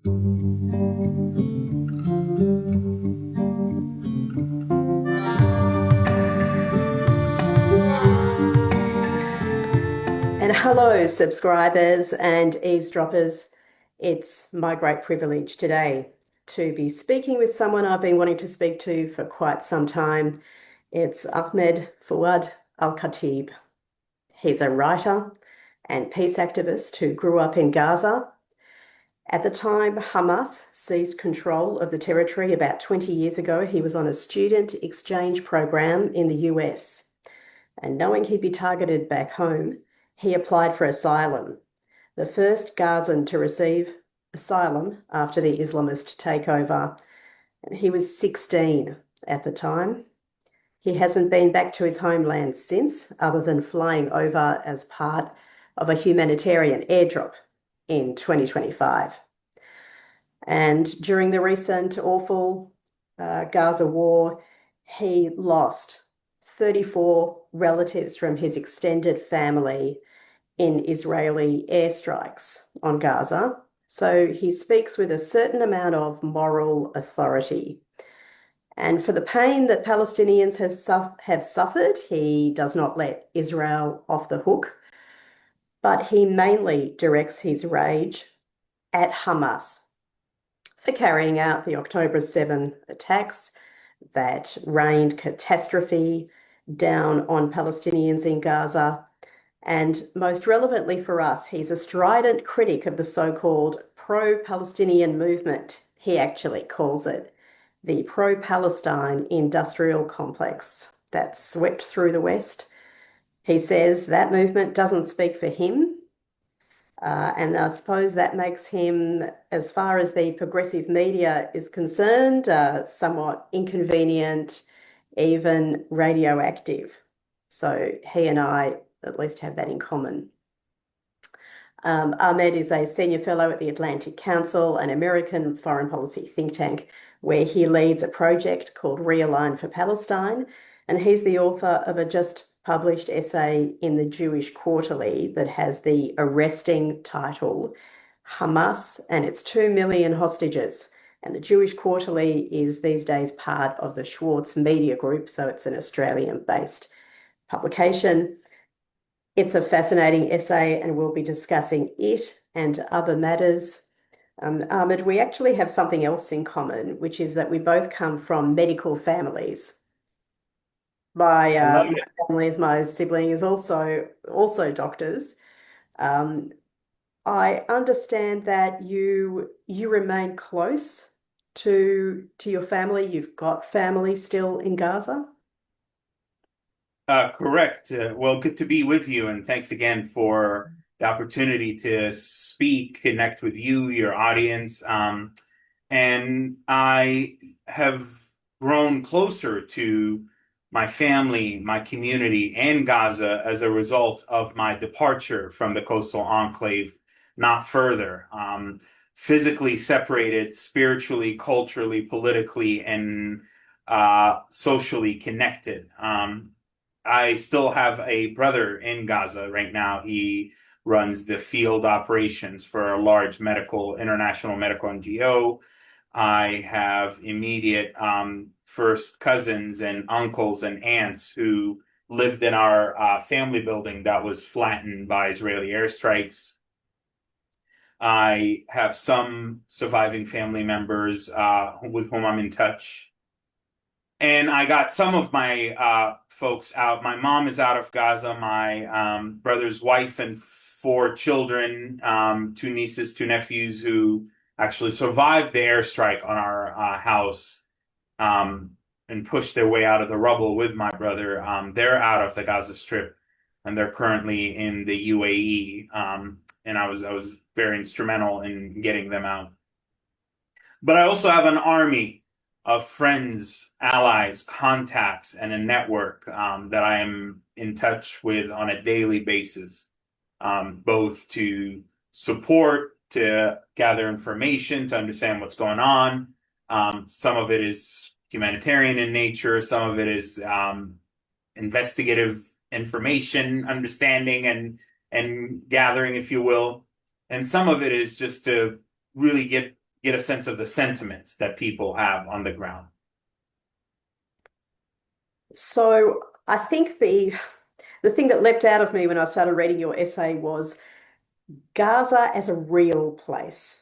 And hello, subscribers and eavesdroppers. It's my great privilege today to be speaking with someone I've been wanting to speak to for quite some time. It's Ahmed Fouad Alkhatib. He's a writer and peace activist who grew up in Gaza. At the time Hamas seized control of the territory about 20 years ago, he was on a student exchange program in the US. And knowing he'd be targeted back home, he applied for asylum, the first Gazan to receive asylum after the Islamist takeover. And he was 16 at the time. He hasn't been back to his homeland since, other than flying over as part of a humanitarian airdrop in 2025. And during the recent awful Gaza war, he lost 34 relatives from his extended family in Israeli airstrikes on Gaza. So he speaks with a certain amount of moral authority. And for the pain that Palestinians have suffered, he does not let Israel off the hook, but he mainly directs his rage at Hamas for carrying out the October 7 attacks that rained catastrophe down on Palestinians in Gaza. And most relevantly for us, he's a strident critic of the so-called pro-Palestinian movement. He actually calls it the pro-Palestine industrial complex that swept through the West. He says that movement doesn't speak for him. And I suppose that makes him, as far as the progressive media is concerned, somewhat inconvenient, even radioactive. So he and I at least have that in common. Ahmed is a senior fellow at the Atlantic Council, an American foreign policy think tank, where he leads a project called Realign for Palestine. And he's the author of a just published essay in the Jewish Quarterly that has the arresting title, Hamas and its 2 million hostages. And the Jewish Quarterly is these days part of the Schwartz Media Group, so it's an Australian-based publication. It's a fascinating essay, and we'll be discussing it and other matters. Ahmed, we actually have something else in common, which is that we both come from medical families. My family, my sibling is also doctors. I understand that you remain close to your family. You've got family still in Gaza. Correct. Well, good to be with you, and thanks again for the opportunity to speak, connect with you, your audience. And I have grown closer to my family, my community, and Gaza as a result of my departure from the coastal enclave, not further. Physically separated, spiritually, culturally, politically, and socially connected. I still have a brother in Gaza right now. He runs the field operations for a large international medical NGO. I have immediate first cousins and uncles and aunts who lived in our family building that was flattened by Israeli airstrikes. I have some surviving family members with whom I'm in touch. And I got some of my folks out. My mom is out of Gaza. My brother's wife and 4 children, 2 nieces, 2 nephews who actually survived the airstrike on our house and pushed their way out of the rubble with my brother. They're out of the Gaza Strip, and they're currently in the UAE. And I was very instrumental in getting them out. But I also have an army of friends, allies, contacts, and a network that I am in touch with on a daily basis, both to support, to gather information, to understand what's going on. Some of it is humanitarian in nature, some of it is investigative information, understanding and gathering, if you will. And some of it is just to really get get a sense of the sentiments that people have on the ground. So I think the thing that leapt out of me when I started reading your essay was Gaza as a real place.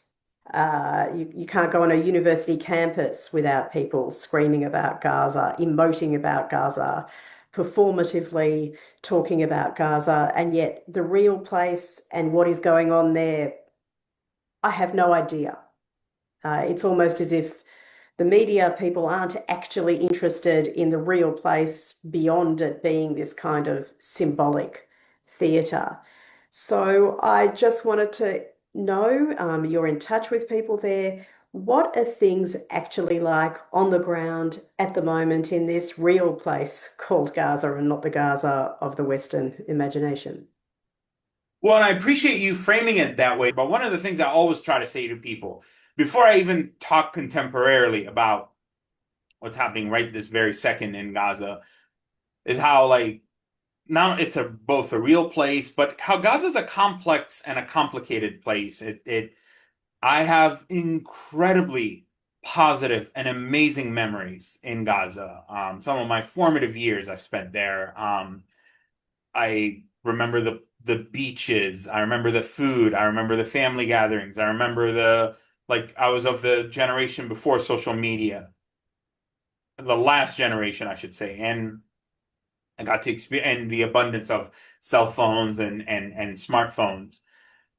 You can't go on a university campus without people screaming about Gaza, emoting about Gaza, performatively talking about Gaza, and yet the real place and what is going on there, I have no idea. It's almost as if the media people aren't actually interested in the real place beyond it being this kind of symbolic theatre. So I just wanted to know, you're in touch with people there. What are things actually like on the ground at the moment in this real place called Gaza and not the Gaza of the Western imagination? Well, and I appreciate you framing it that way. But one of the things I always try to say to people before I even talk contemporarily about what's happening right this very second in Gaza is how, like, now it's a both a real place, but how Gaza's a complex and a complicated place. I have incredibly positive and amazing memories in Gaza. Some of my formative years I've spent there. I remember the beaches. I remember the food. I remember the family gatherings. I remember the like I was of the generation before social media, the last generation, I should say, and I got to experience and the abundance of cell phones and smartphones.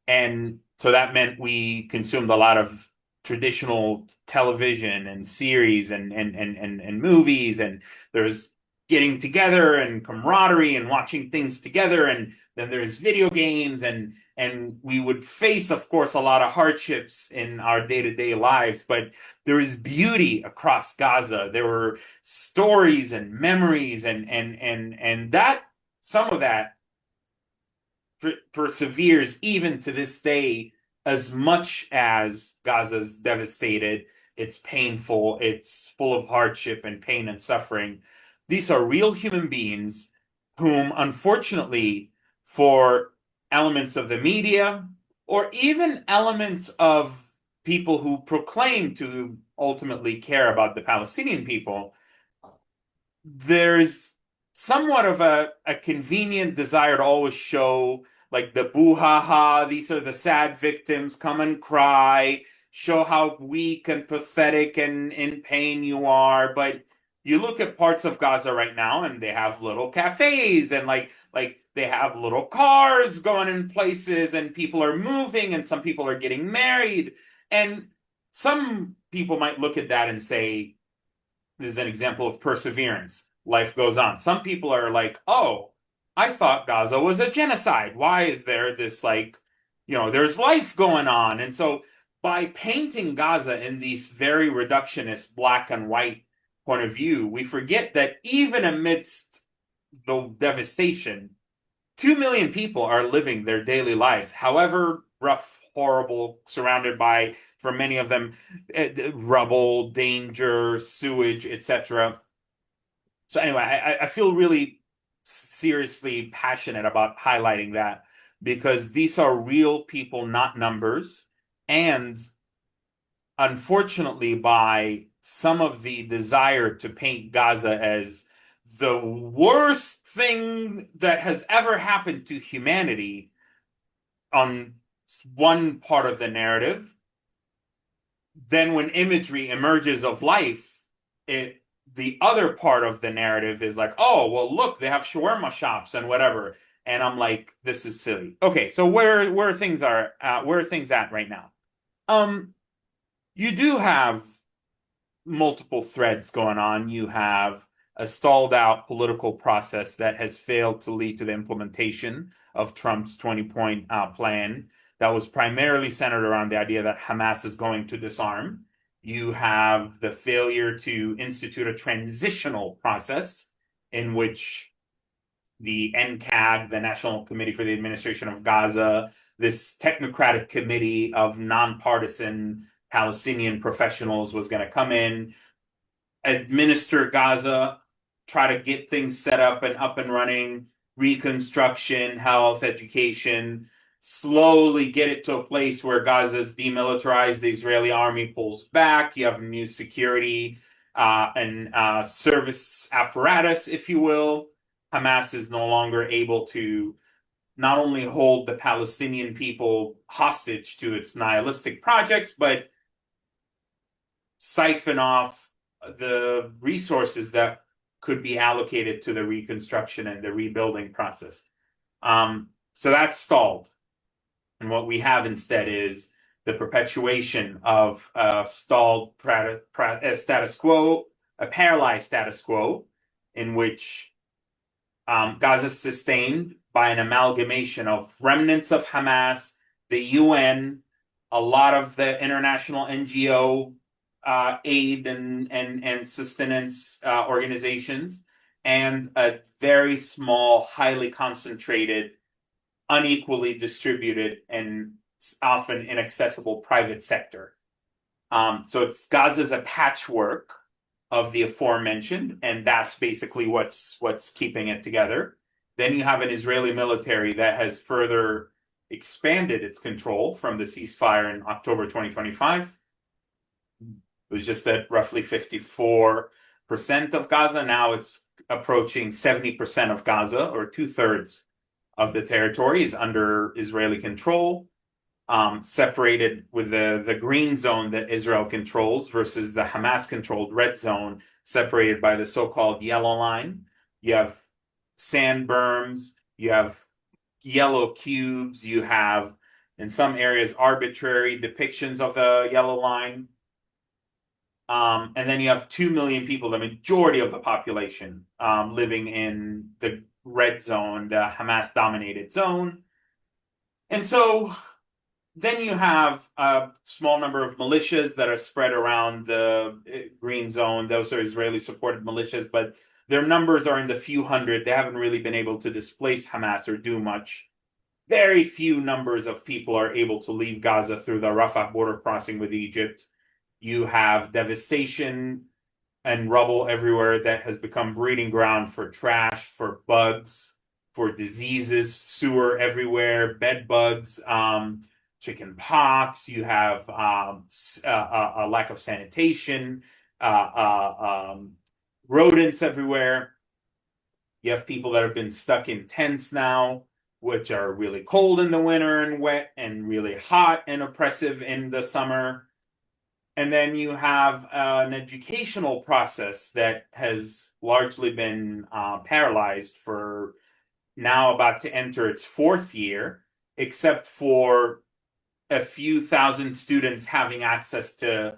And so that meant we consumed a lot of traditional television and series and movies, and there's getting together and camaraderie and watching things together, and then there's video games, and we would face, of course, a lot of hardships in our day-to-day lives, but there is beauty across Gaza. There were stories and memories and that some of that perseveres even to this day, as much as Gaza's devastated, it's painful, it's full of hardship and pain and suffering. These are real human beings whom, unfortunately, for elements of the media or even elements of people who proclaim to ultimately care about the Palestinian people, there's somewhat of a convenient desire to always show like the boo ha ha, these are the sad victims, come and cry, show how weak and pathetic and in pain you are. But you look at parts of Gaza right now and they have little cafes and like they have little cars going in places and people are moving and some people are getting married. And some people might look at that and say, this is an example of perseverance. Life goes on. Some people are like, oh, I thought Gaza was a genocide. Why is there this, like, there's life going on? And so by painting Gaza in these very reductionist black and white point of view, we forget that even amidst the devastation, 2 million people are living their daily lives, however rough, horrible, surrounded by, for many of them, rubble, danger, sewage, etc. So anyway, I feel really seriously passionate about highlighting that because these are real people, not numbers. And unfortunately, by some of the desire to paint Gaza as the worst thing that has ever happened to humanity on one part of the narrative, then when imagery emerges of life, the other part of the narrative is like, oh, well, look, they have shawarma shops and whatever. And I'm like, this is silly. Okay, so where things are where are things at right now? Um, you do have multiple threads going on. You have a stalled out political process that has failed to lead to the implementation of Trump's 20-point plan that was primarily centered around the idea that Hamas is going to disarm. You have the failure to institute a transitional process in which the NCAG, the National Committee for the Administration of Gaza, this technocratic committee of nonpartisan Palestinian professionals was going to come in, administer Gaza, try to get things set up and running, reconstruction, health, education. slowly get it to a place where Gaza is demilitarized, the Israeli army pulls back, you have a new security and service apparatus, if you will. Hamas is no longer able to not only hold the Palestinian people hostage to its nihilistic projects, but siphon off the resources that could be allocated to the reconstruction and the rebuilding process. So that's stalled. And what we have instead is the perpetuation of a stalled status quo, a paralyzed status quo, in which Gaza is sustained by an amalgamation of remnants of Hamas, the UN, a lot of the international NGO aid and sustenance organizations, and a very small, highly concentrated, unequally distributed, and often inaccessible private sector. So Gaza's a patchwork of the aforementioned, and that's basically what's keeping it together. Then you have an Israeli military that has further expanded its control from the ceasefire in October 2025. It was just at roughly 54% of Gaza. Now it's approaching 70% of Gaza, or two-thirds of the territory is under Israeli control, separated with the green zone that Israel controls versus the Hamas-controlled red zone, separated by the so-called yellow line. You have sand berms, you have yellow cubes, you have, in some areas, arbitrary depictions of the yellow line. And then you have 2 million people, the majority of the population, living in the red zone, the Hamas-dominated zone. And so then you have a small number of militias that are spread around the green zone. Those are Israeli-supported militias, but their numbers are in the few hundred. They haven't really been able to displace Hamas or do much. Very few numbers of people are able to leave Gaza through the Rafah border crossing with Egypt. You have devastation and rubble everywhere that has become breeding ground for trash, for bugs, for diseases, sewer everywhere, bed bugs, chicken pox. You have a lack of sanitation, rodents everywhere. You have people that have been stuck in tents now, which are really cold in the winter and wet, and really hot and oppressive in the summer. And then you have an educational process that has largely been paralyzed for now about to enter its fourth year, except for a few thousand students having access to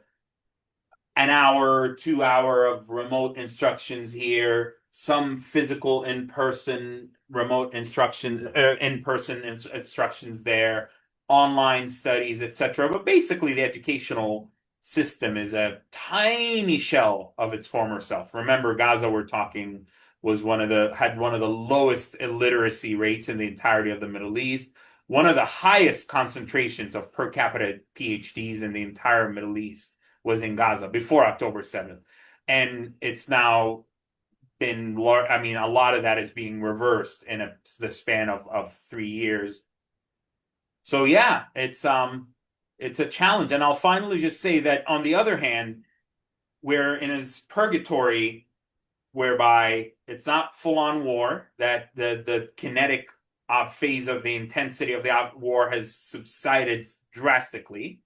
an hour, 2 hour of remote instructions here, some physical in-person remote instruction, in-person instructions there, online studies, etc. But basically, the educational system is a tiny shell of its former self. Remember, Gaza, we're talking, had one of the lowest illiteracy rates in the entirety of the Middle East, one of the highest concentrations of per capita PhDs in the entire Middle East was in Gaza before October 7th. And it's now been, I mean, a lot of that is being reversed in the span of 3 years. So yeah, it's a challenge. And I'll finally just say that, on the other hand, we're in his purgatory whereby it's not full-on war, that the kinetic phase of the intensity of the war has subsided drastically,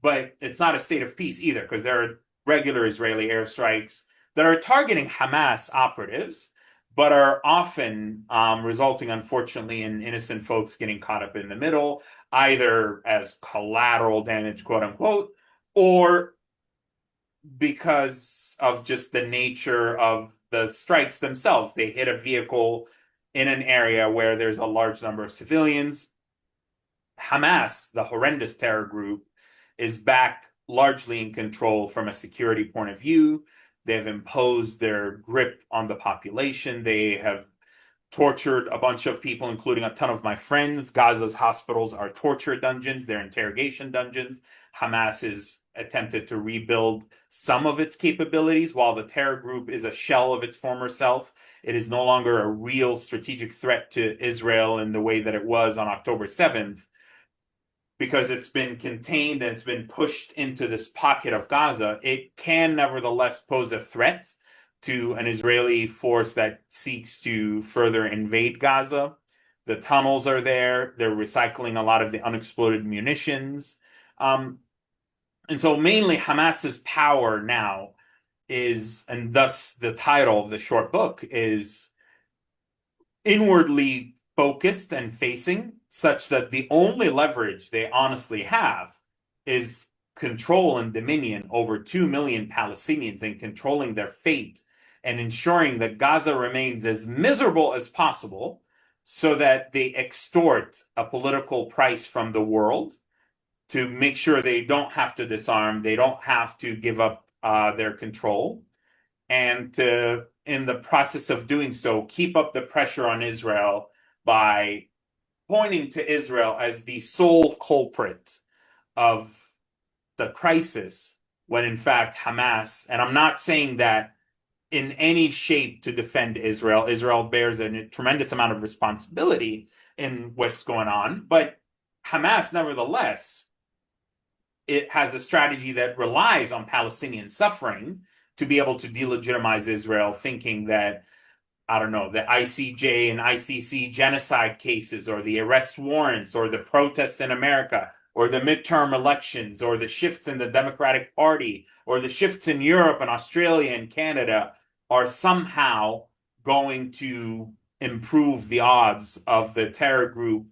but it's not a state of peace either, because there are regular Israeli airstrikes that are targeting Hamas operatives, but are often resulting, unfortunately, in innocent folks getting caught up in the middle, either as collateral damage, quote unquote, or because of just the nature of the strikes themselves. They hit a vehicle in an area where there's a large number of civilians. Hamas, the horrendous terror group, is back largely in control from a security point of view. They've imposed their grip on the population. They have tortured a bunch of people, including a ton of my friends. Gaza's hospitals are torture dungeons. They're interrogation dungeons. Hamas is attempted to rebuild some of its capabilities, while the terror group is a shell of its former self. It is no longer a real strategic threat to Israel in the way that it was on October 7th. because it's been contained and it's been pushed into this pocket of Gaza, it can nevertheless pose a threat to an Israeli force that seeks to further invade Gaza. The tunnels are there. They're recycling a lot of the unexploded munitions. Um, and so mainly Hamas's power now is, and thus the title of the short book is inwardly focused and facing, such that the only leverage they honestly have is control and dominion over 2 million Palestinians and controlling their fate and ensuring that Gaza remains as miserable as possible so that they extort a political price from the world to make sure they don't have to disarm, they don't have to give up their control, and to, in the process of doing so, keep up the pressure on Israel by pointing to Israel as the sole culprit of the crisis, when in fact Hamas, and I'm not saying that in any shape to defend Israel, Israel bears a tremendous amount of responsibility in what's going on, but Hamas, nevertheless, it has a strategy that relies on Palestinian suffering to be able to delegitimize Israel, thinking that, I don't know, the ICJ and ICC genocide cases, or the arrest warrants, or the protests in America, or the midterm elections, or the shifts in the Democratic Party, or the shifts in Europe and Australia and Canada are somehow going to improve the odds of the terror group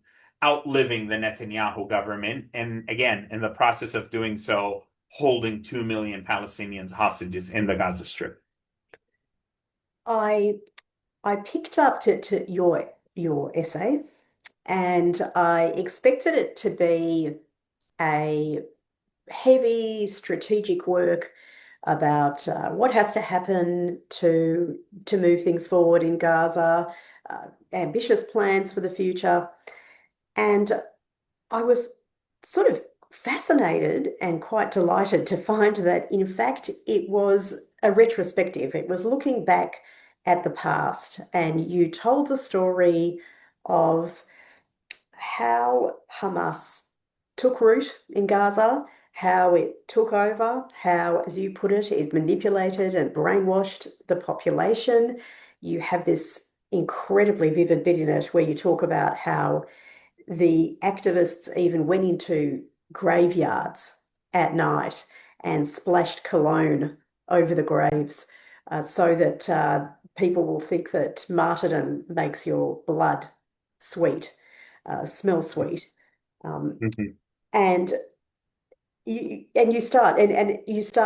outliving the Netanyahu government. And again, in the process of doing so, holding 2 million Palestinians hostages in the Gaza Strip. I I picked up to your essay, and I expected it to be a heavy strategic work about what has to happen to move things forward in Gaza, ambitious plans for the future. And I was sort of fascinated and quite delighted to find that, in fact, it was a retrospective. It was looking back at the past, and you told the story of how Hamas took root in Gaza, how it took over, how, as you put it, it manipulated and brainwashed the population. You have this incredibly vivid bit in it where you talk about how the activists even went into graveyards at night and splashed cologne over the graves, so that people will think that martyrdom makes your blood sweet, smell sweet. Um, Mm-hmm. and you start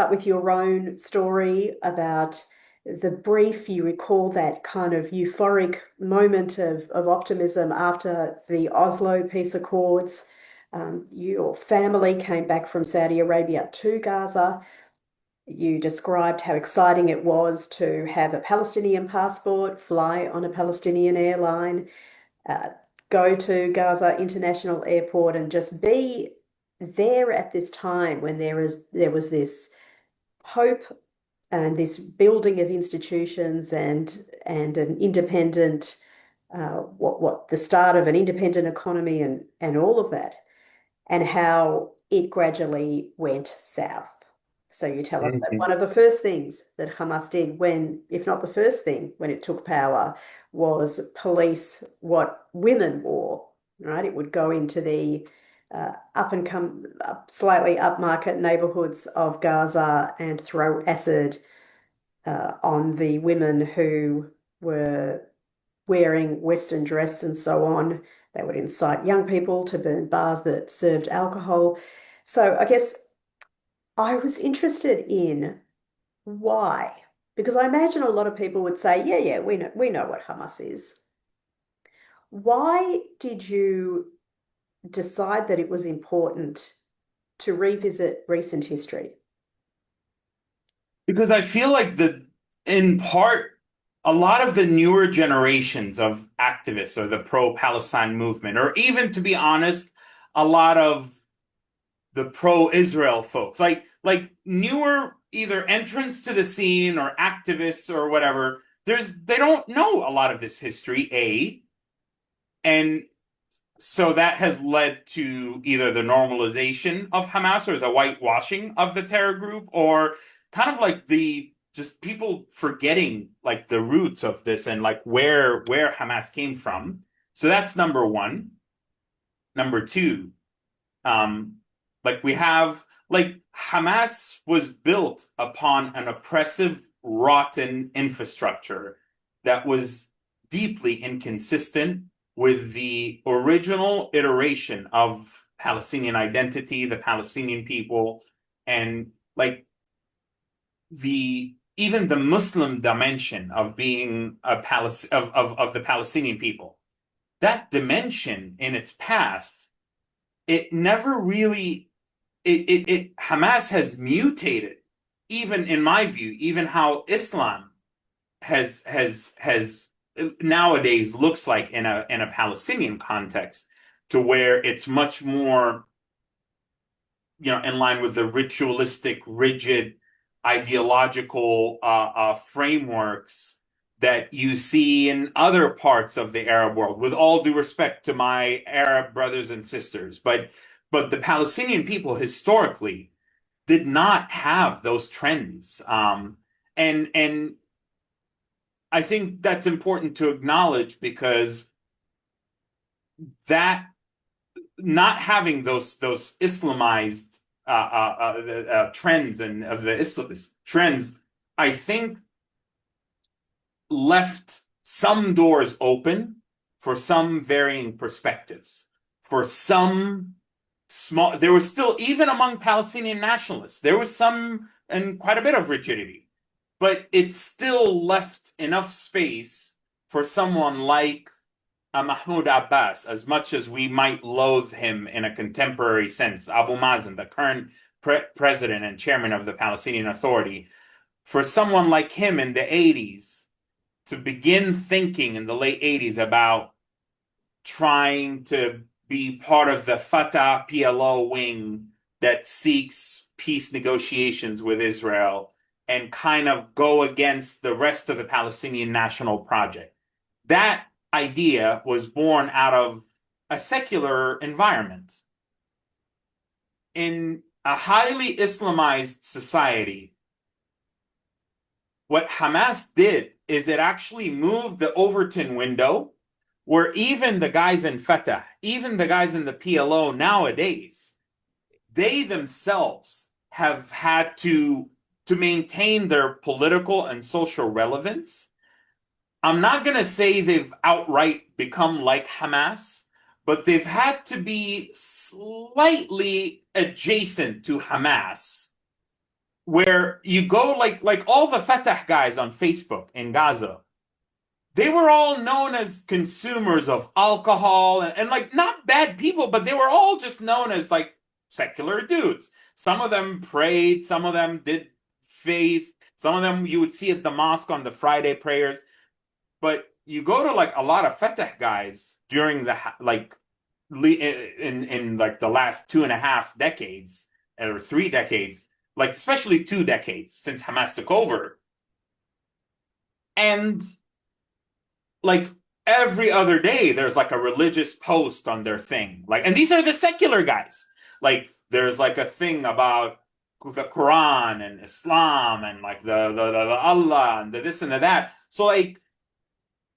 with your own story about the brief. You recall that kind of euphoric moment of optimism after the Oslo peace accords. Your family came back from Saudi Arabia to Gaza. You described how exciting it was to have a Palestinian passport, fly on a Palestinian airline, uh, go to Gaza International Airport, and just be there at this time when there was this hope and this building of institutions, and an independent, what the start of an independent economy, and all of that, and how it gradually went south. So you tell us that Mm-hmm. one of the first things that Hamas did, when, if not the first thing, when it took power, was police what women wore, right? It would go into the up and come up, slightly upmarket neighborhoods of Gaza and throw acid on the women who were wearing Western dress and so on. They would incite young people to burn bars that served alcohol. So I guess I was interested in why, because I imagine a lot of people would say, yeah, yeah, we know what Hamas is. Why did you decide that it was important to revisit recent history? Because I feel like in part, a lot of the newer generations of activists or the pro-Palestine movement, or even to be honest, a lot of the pro-Israel folks, like newer either entrants to the scene or activists or whatever, they don't know a lot of this history, A, and So that has led to either the normalization of Hamas or the whitewashing of the terror group, or kind of like the just people forgetting like the roots of this and like where Hamas came from. So that's number one. Number two, um, like we have like Hamas was built upon an oppressive, rotten infrastructure that was deeply inconsistent with the original iteration of Palestinian identity, the Palestinian people, and like the even the Muslim dimension of being a of the Palestinian people. That dimension in its past, it never really Hamas has mutated, even in my view, even how Islam has nowadays looks like in a Palestinian context, to where it's much more, in line with the ritualistic, rigid, ideological frameworks that you see in other parts of the Arab world. With all due respect to my Arab brothers and sisters, but the Palestinian people historically did not have those trends, and I think that's important to acknowledge, because that not having those Islamized trends and of the Islamist trends, I think left some doors open for some varying perspectives, for some small. There was still, even among Palestinian nationalists, there was some and quite a bit of rigidity, but it still left enough space for someone like Mahmoud Abbas, as much as we might loathe him in a contemporary sense, Abu Mazen, the current president and chairman of the Palestinian Authority, for someone like him in the 80s to begin thinking in the late 80s about trying to be part of the Fatah PLO wing that seeks peace negotiations with Israel and kind of go against the rest of the Palestinian national project. That idea was born out of a secular environment. In a highly Islamized society, what Hamas did is it actually moved the Overton window, where even the guys in Fatah, even the guys in the PLO nowadays, they themselves have had to maintain their political and social relevance. I'm not going to say they've outright become like Hamas, but they've had to be slightly adjacent to Hamas, where you go like all the Fatah guys on Facebook in Gaza, they were all known as consumers of alcohol and like not bad people, but they were all just known as like secular dudes. Some of them prayed, some of them did faith, some of them you would see at the mosque on the Friday prayers. But you go to like a lot of Fatah guys during the like in like the last 2.5 decades or 3 decades, like especially 2 decades since Hamas took over, and like every other day there's like a religious post on their thing. Like, and these are the secular guys. Like there's like a thing about the Quran and Islam and like the Allah and the this and the that. So like,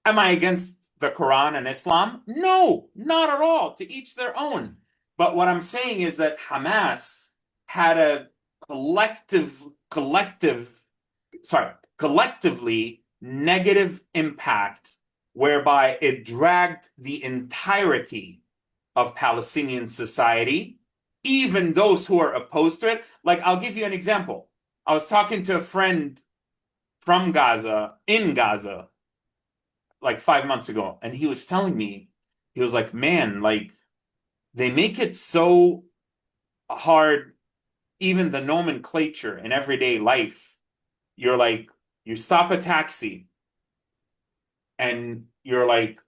am I against the Quran and Islam? No, not at all. To each their own. But what I'm saying is that Hamas had a collective, sorry, collectively negative impact, whereby it dragged the entirety of Palestinian society, even those who are opposed to it. Like, I'll give you an example. I was talking to a friend from Gaza, in Gaza, like 5 months ago, and he was telling me, he was like, man, like, they make it so hard, even the nomenclature in everyday life. You're like, you stop a taxi and you're like,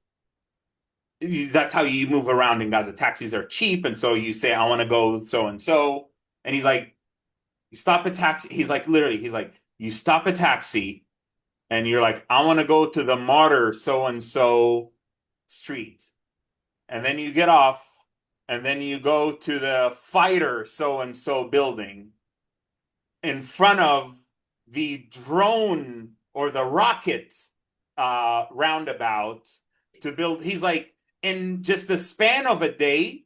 that's how you move around in Gaza. Taxis are cheap, and so you say, I want to go so and so. And he's like, you stop a taxi. He's like, literally, he's like, you stop a taxi and you're like, I want to go to the martyr so and so street. and then you get off, and then you go to the fighter so and so building in front of the drone or the rocket roundabout to build. He's like, in just the span of a day,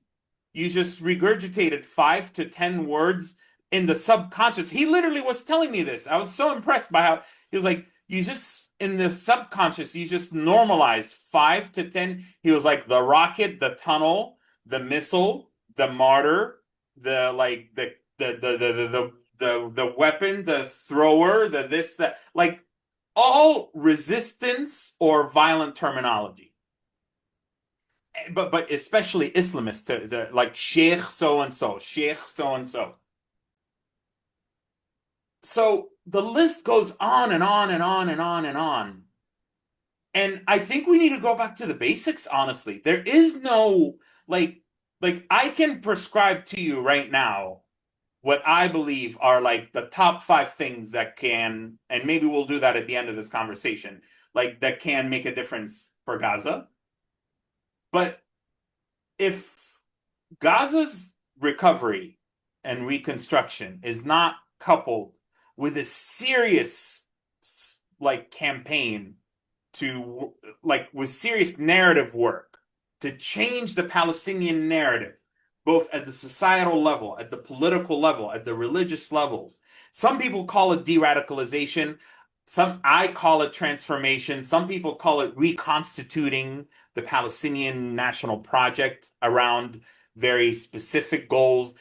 you just regurgitated 5 to 10 words in the subconscious. He literally was telling me this. I was so impressed by how he was like, you just in the subconscious, you just normalized 5 to 10. He was like the rocket, the tunnel, the missile, the martyr, the like the weapon, the thrower, the this, that, like all resistance or violent terminology. But especially Islamists, like Sheikh so and so, Sheikh so and so. So the list goes on and on and on and on and on. And I think we need to go back to the basics, honestly. There is no like I can prescribe to you right now what I believe are like the top 5 things that can, and maybe we'll do that at the end of this conversation, like that can make a difference for Gaza. But if Gaza's recovery and reconstruction is not coupled with a serious like campaign to like with serious narrative work to change the Palestinian narrative, both at the societal level, at the political level, at the religious levels. Some people call it de-radicalization. I call it transformation. Some people call it reconstituting the Palestinian national project around very specific goals,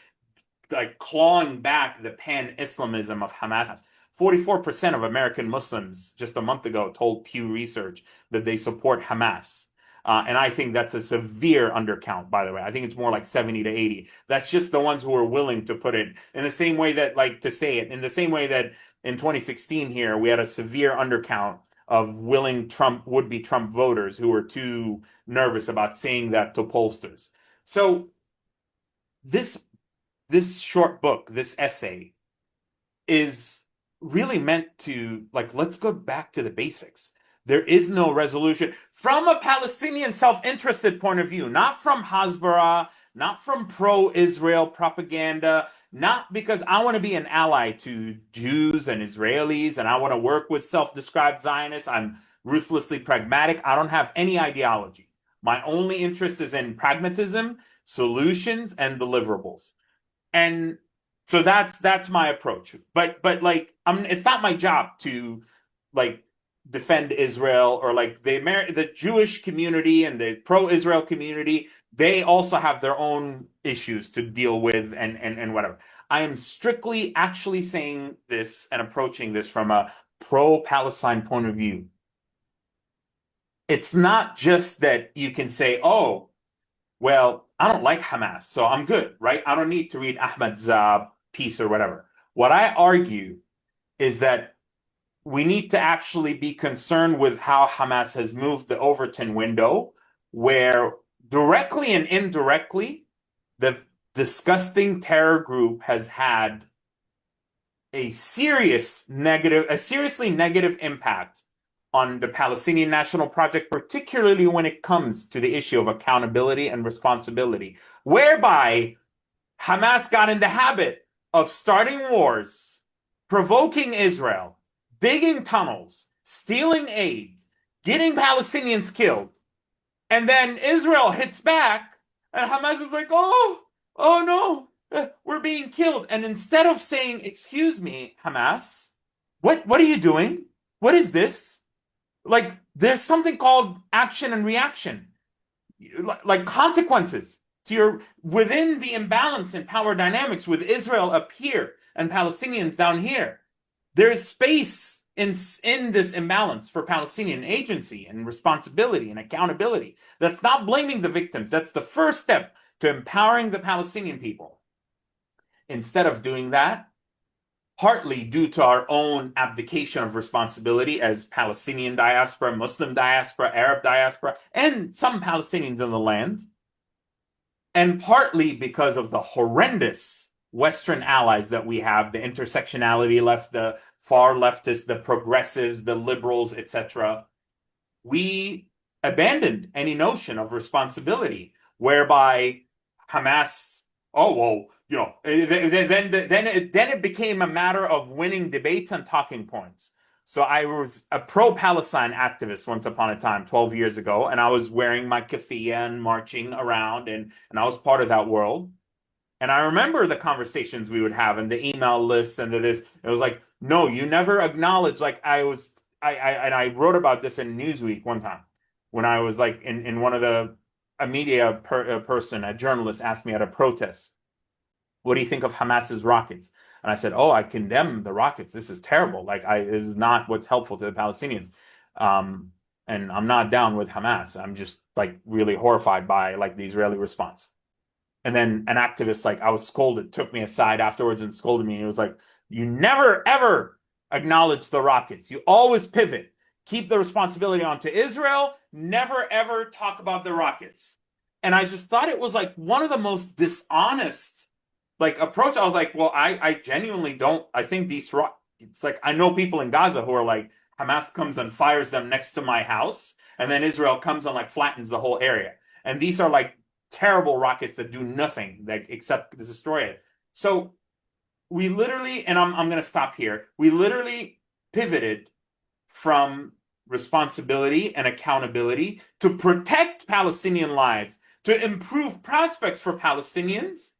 like clawing back the pan-Islamism of Hamas. 44% of American Muslims just a month ago told Pew Research that they support Hamas. And I think that's a severe undercount, by the way. I think it's more like 70 to 80. That's just the ones who are willing to put it in the same way that, like, to say it, in the same way that in 2016 here, we had a severe undercount of willing would-be Trump voters who were too nervous about saying that to pollsters. So this short book, this essay, is really meant to, like, let's go back to the basics. There is no resolution from a Palestinian self-interested point of view, not from Hasbara, not from pro-Israel propaganda, not because I want to be an ally to Jews and Israelis and I want to work with self-described Zionists. I'm ruthlessly pragmatic. I don't have any ideology. My only interest is in pragmatism, solutions, and deliverables. And so that's my approach. But like it's not my job to like defend Israel or like the Jewish community and the pro-Israel community. They also have their own issues to deal with and whatever. I am strictly actually saying this and approaching this from a pro-Palestine point of view. It's not just that you can say, oh, well, I don't like Hamas, so I'm good, right? I don't need to read Ahmed's piece or whatever. What I argue is that we need to actually be concerned with how Hamas has moved the Overton window, where directly and indirectly, the disgusting terror group has had a seriously negative impact on the Palestinian National Project, particularly when it comes to the issue of accountability and responsibility, whereby Hamas got in the habit of starting wars, provoking Israel, digging tunnels, stealing aid, getting Palestinians killed. And then Israel hits back, and Hamas is like, oh no, we're being killed. And instead of saying, excuse me, Hamas, what are you doing? What is this? Like, there's something called action and reaction, like consequences to your within the imbalance in power dynamics with Israel up here and Palestinians down here. There is space in this imbalance for Palestinian agency and responsibility and accountability. That's not blaming the victims. That's the first step to empowering the Palestinian people. Instead of doing that, partly due to our own abdication of responsibility as Palestinian diaspora, Muslim diaspora, Arab diaspora, and some Palestinians in the land, and partly because of the horrendous Western allies that we have, the intersectionality left, the far leftists, the progressives, the liberals, etc., we abandoned any notion of responsibility. whereby Hamas, oh well, then it became a matter of winning debates and talking points. So I was a pro-Palestine activist once upon a time, 12 years ago, and I was wearing my keffiyeh and marching around, and I was part of that world. And I remember the conversations we would have and the email lists and the this. It was like, no, you never acknowledge. Like I wrote about this in Newsweek one time when I was like in one of the a media person, a journalist asked me at a protest, what do you think of Hamas's rockets? And I said, oh, I condemn the rockets. This is terrible. This is not what's helpful to the Palestinians. Um, and I'm not down with Hamas. I'm just like really horrified by like the Israeli response. And then an activist, like I was scolded, took me aside afterwards and scolded me. And he was like, you never, ever acknowledge the rockets. You always pivot. Keep the responsibility onto Israel. Never, ever talk about the rockets. And I just thought it was like one of the most dishonest like approach. I was like, well, I genuinely don't. I think it's like I know people in Gaza who are like, Hamas comes and fires them next to my house. And then Israel comes and like flattens the whole area. And these are like terrible rockets that do nothing like except destroy it. So we literally, and I'm going to stop here. We literally pivoted from responsibility and accountability to protect Palestinian lives, to improve prospects for Palestinians.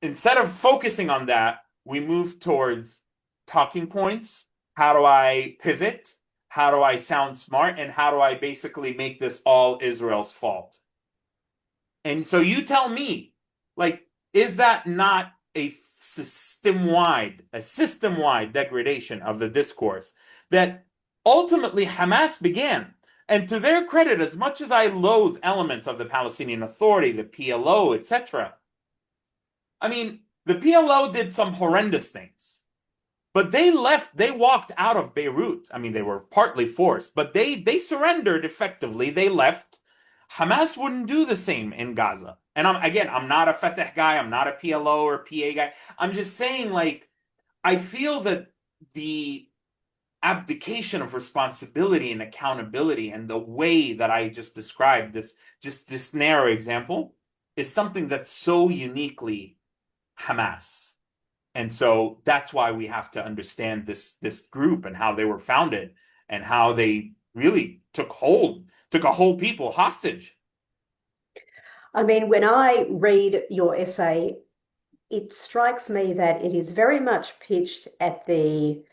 Instead of focusing on that, we moved towards talking points. How do I pivot? How do I sound smart? And how do I basically make this all Israel's fault? And so you tell me, like, is that not a system-wide degradation of the discourse that ultimately Hamas began? And to their credit, as much as I loathe elements of the Palestinian Authority, the PLO, etc., I mean, the PLO did some horrendous things, but they walked out of Beirut. I mean, they were partly forced, but they surrendered effectively. They left. Hamas wouldn't do the same in Gaza. And I'm not a Fatah guy. I'm not a PLO or PA guy. I'm just saying, like, I feel that the abdication of responsibility and accountability and the way that I just described this narrow example is something that's so uniquely Hamas. And so that's why we have to understand this group and how they were founded and how they really took a whole people hostage. I mean, when I read your essay, it strikes me that it is very much pitched at the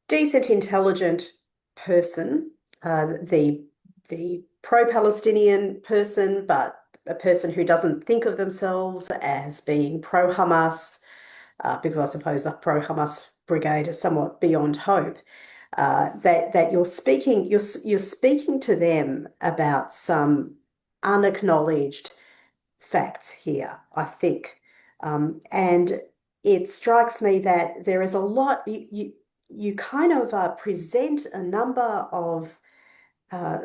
decent, intelligent person, the pro-Palestinian person, but a person who doesn't think of themselves as being pro-Hamas, because I suppose the pro-Hamas brigade is somewhat beyond hope. That you're speaking to them about some unacknowledged facts here, I think. And it strikes me that there is a lot, you kind of present a number of uh,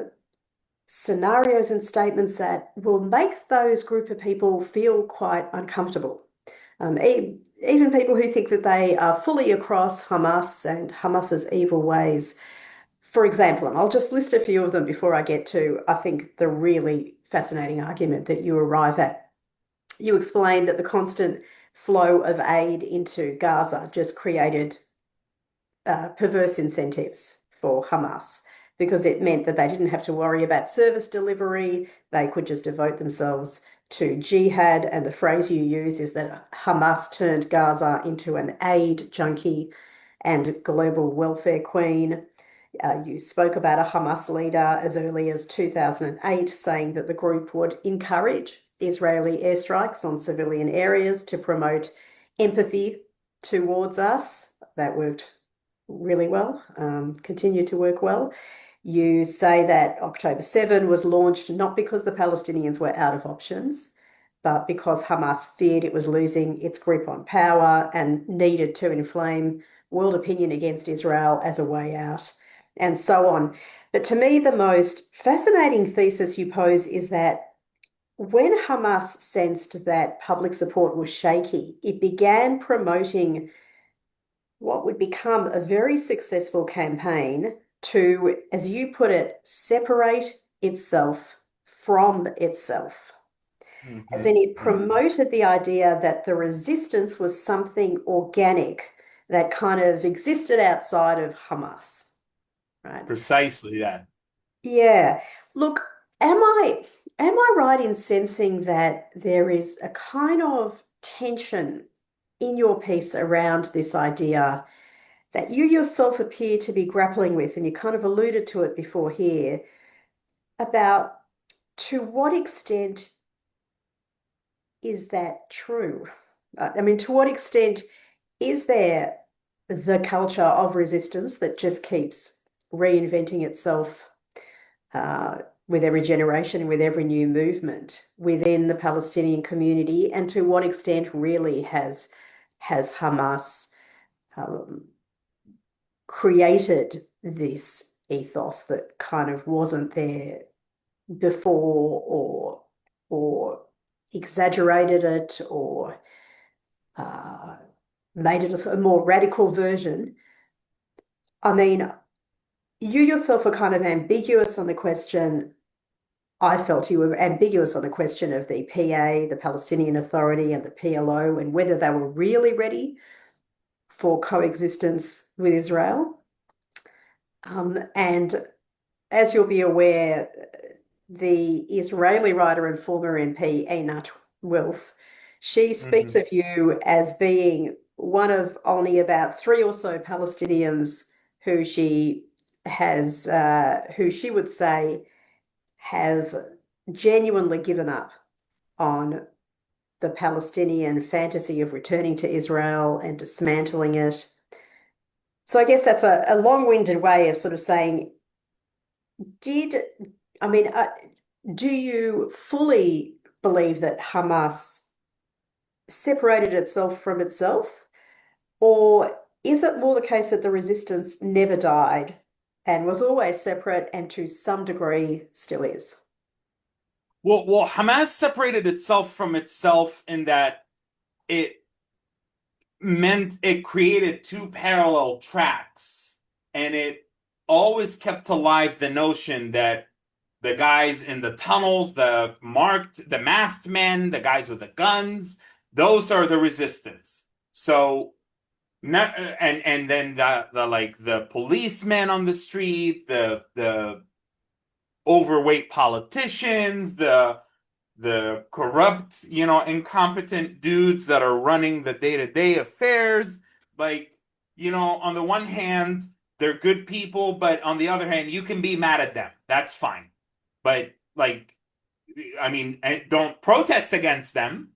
scenarios and statements that will make those group of people feel quite uncomfortable. Even people who think that they are fully across Hamas and Hamas's evil ways. For example, and I'll just list a few of them before I get to, I think, the really fascinating argument that you arrive at. You explain that the constant flow of aid into Gaza just created perverse incentives for Hamas because it meant that they didn't have to worry about service delivery. They could just devote themselves to jihad. And the phrase you use is that Hamas turned Gaza into an aid junkie and global welfare queen. You spoke about a Hamas leader as early as 2008 saying that the group would encourage Israeli airstrikes on civilian areas to promote empathy towards us. That worked really well, continued to work well. You say that October 7 was launched not because the Palestinians were out of options, but because Hamas feared it was losing its grip on power and needed to inflame world opinion against Israel as a way out, and so on. But to me, the most fascinating thesis you pose is that when Hamas sensed that public support was shaky, it began promoting what would become a very successful campaign to, as you put it, separate itself from itself. As in, it promoted the idea that the resistance was something organic that kind of existed outside of Hamas, right? Precisely that. Yeah. Look, am I am I right in sensing that there is a kind of tension in your piece around this idea that you yourself appear to be grappling with, and you kind of alluded to it before here, about to what extent is that true? I mean, to what extent is there the culture of resistance that just keeps reinventing itself with every generation and with every new movement within the Palestinian community? And to what extent really has Hamas um, created this ethos that kind of wasn't there before, or exaggerated it, or uh, made it a more radical version? I mean, you yourself are kind of ambiguous on the question. I felt you were ambiguous on the question of the PA, the Palestinian Authority, and the PLO, and whether they were really ready for coexistence with Israel. And as you'll be aware, the Israeli writer and former MP, Einat Wilf, she speaks Hmm. of you as being one of only about three or so Palestinians who who she would say have genuinely given up on the Palestinian fantasy of returning to Israel and dismantling it. So I guess that's a long-winded way of sort of saying, did, I mean, do you fully believe that Hamas separated itself from itself? Or is it more the case that the resistance never died and was always separate and to some degree still is? Well, Hamas separated itself from itself in that it meant it created two parallel tracks, and it always kept alive the notion that the guys in the tunnels, the masked men, the guys with the guns, those are the resistance. So, and then the like the policemen on the street, the overweight politicians, the corrupt, incompetent dudes that are running the day-to-day affairs. Like, on the one hand, they're good people, but on the other hand, you can be mad at them. That's fine. But like, I mean, don't protest against them.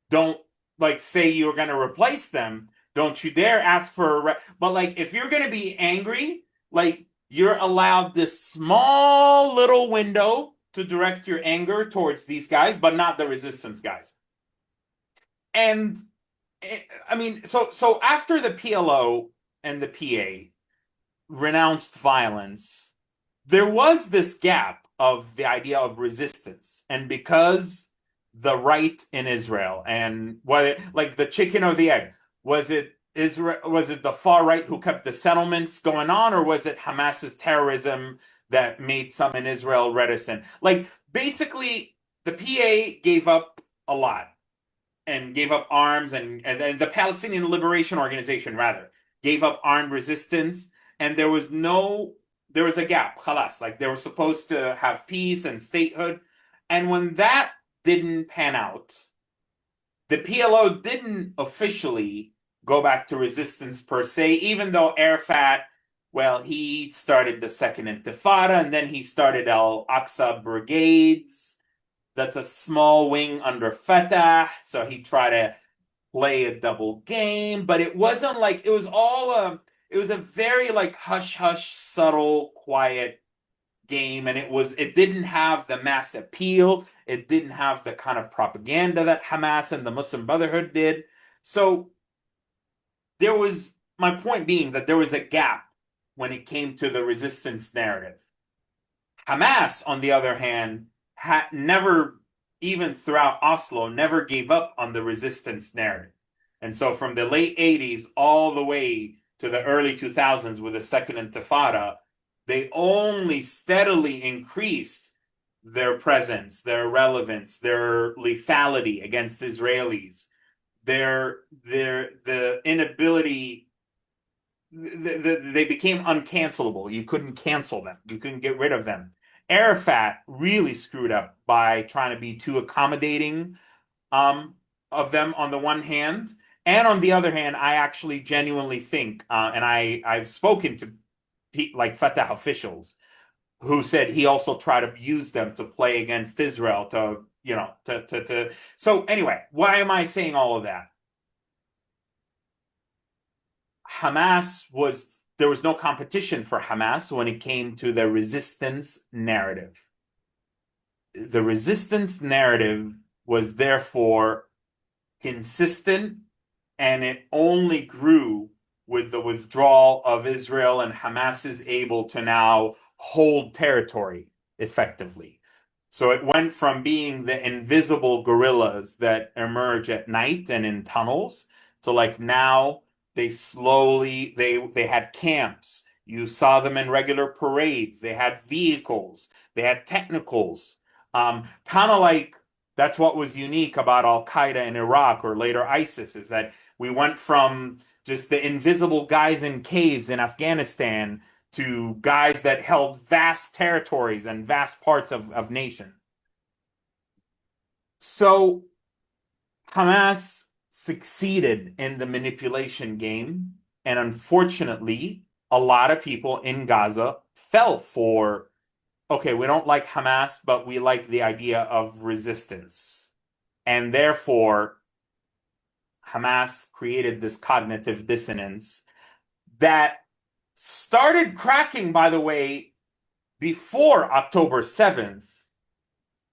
Don't like say you're going to replace them. Don't you dare ask for but like if you're going to be angry, like you're allowed this small little window to direct your anger towards these guys, but not the resistance guys. And I mean, so after the PLO and the PA renounced violence, there was this gap of the idea of resistance. And because the right in Israel and whether like the chicken or the egg, was it Israel, was it the far right who kept the settlements going on, or was it Hamas's terrorism that made some in Israel reticent? Like basically the PA gave up a lot and gave up arms, and the Palestinian Liberation Organization rather gave up armed resistance, and there was a gap, khalas, like they were supposed to have peace and statehood. And when that didn't pan out, the PLO didn't officially go back to resistance per se, even though Arafat, well, he started the Second Intifada and then he started Al Aqsa Brigades. That's a small wing under Fatah. So he tried to play a double game, but it wasn't like it was all it was a very like hush hush, subtle, quiet game, and it didn't have the mass appeal. It didn't have the kind of propaganda that Hamas and the Muslim Brotherhood did. So there was my point being that there was a gap when it came to the resistance narrative. Hamas, on the other hand, had never, even throughout Oslo, never gave up on the resistance narrative. And so from the late 80s all the way to the early 2000s with the Second Intifada, they only steadily increased their presence, their relevance, their lethality against Israelis, the inability, they became uncancelable. You couldn't cancel them. You couldn't get rid of them. Arafat really screwed up by trying to be too accommodating um, of them on the one hand, and on the other hand, I actually genuinely think, and I've spoken to like Fatah officials who said he also tried to use them to play against Israel to to. So anyway, why am I saying all of that? Hamas was There was no competition for Hamas when it came to the resistance narrative. The resistance narrative was therefore consistent, and it only grew with the withdrawal of Israel, and Hamas is able to now hold territory effectively. So it went from being the invisible guerrillas that emerge at night and in tunnels to like now they had camps. You saw them in regular parades. They had vehicles. They had technicals. Kind of like that's what was unique about Al Qaeda in Iraq or later ISIS is that we went from just the invisible guys in caves in Afghanistan to guys that held vast territories and vast parts of nations. So Hamas succeeded in the manipulation game, and unfortunately, a lot of people in Gaza fell for, okay, we don't like Hamas, but we like the idea of resistance. And therefore, Hamas created this cognitive dissonance that started cracking, by the way, before October 7th,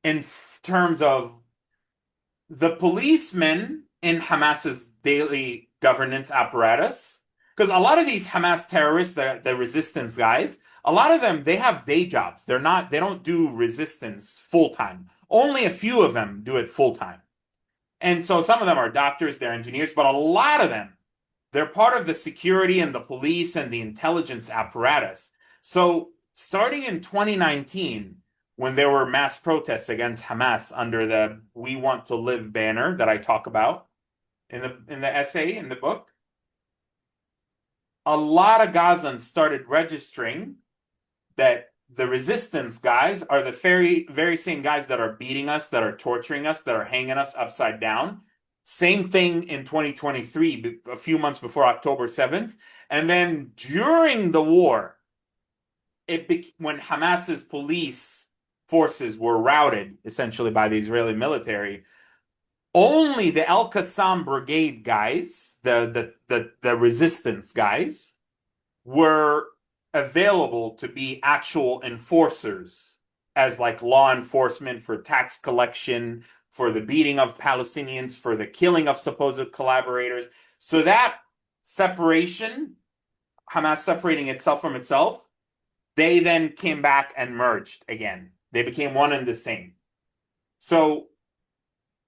in terms of the policemen in Hamas's daily governance apparatus. Because a lot of these Hamas terrorists, the resistance guys, a lot of them, they have day jobs. They don't do resistance full time. Only a few of them do it full time. And so some of them are doctors, they're engineers, but a lot of them, they're part of the security and the police and the intelligence apparatus. So starting in 2019, when there were mass protests against Hamas under the "We Want to Live" banner that I talk about in the essay in the book, a lot of Gazans started registering that the resistance guys are the very same guys that are beating us, that are torturing us, that are hanging us upside down. Same thing in 2023, a few months before October 7th. And then during the war, when Hamas's police forces were routed essentially by the Israeli military, only the Al Qassam brigade guys, the resistance guys, were available to be actual enforcers as like law enforcement for tax collection, for the beating of Palestinians, for the killing of supposed collaborators. So that separation, Hamas separating itself from itself, they then came back and merged again. They became one and the same. So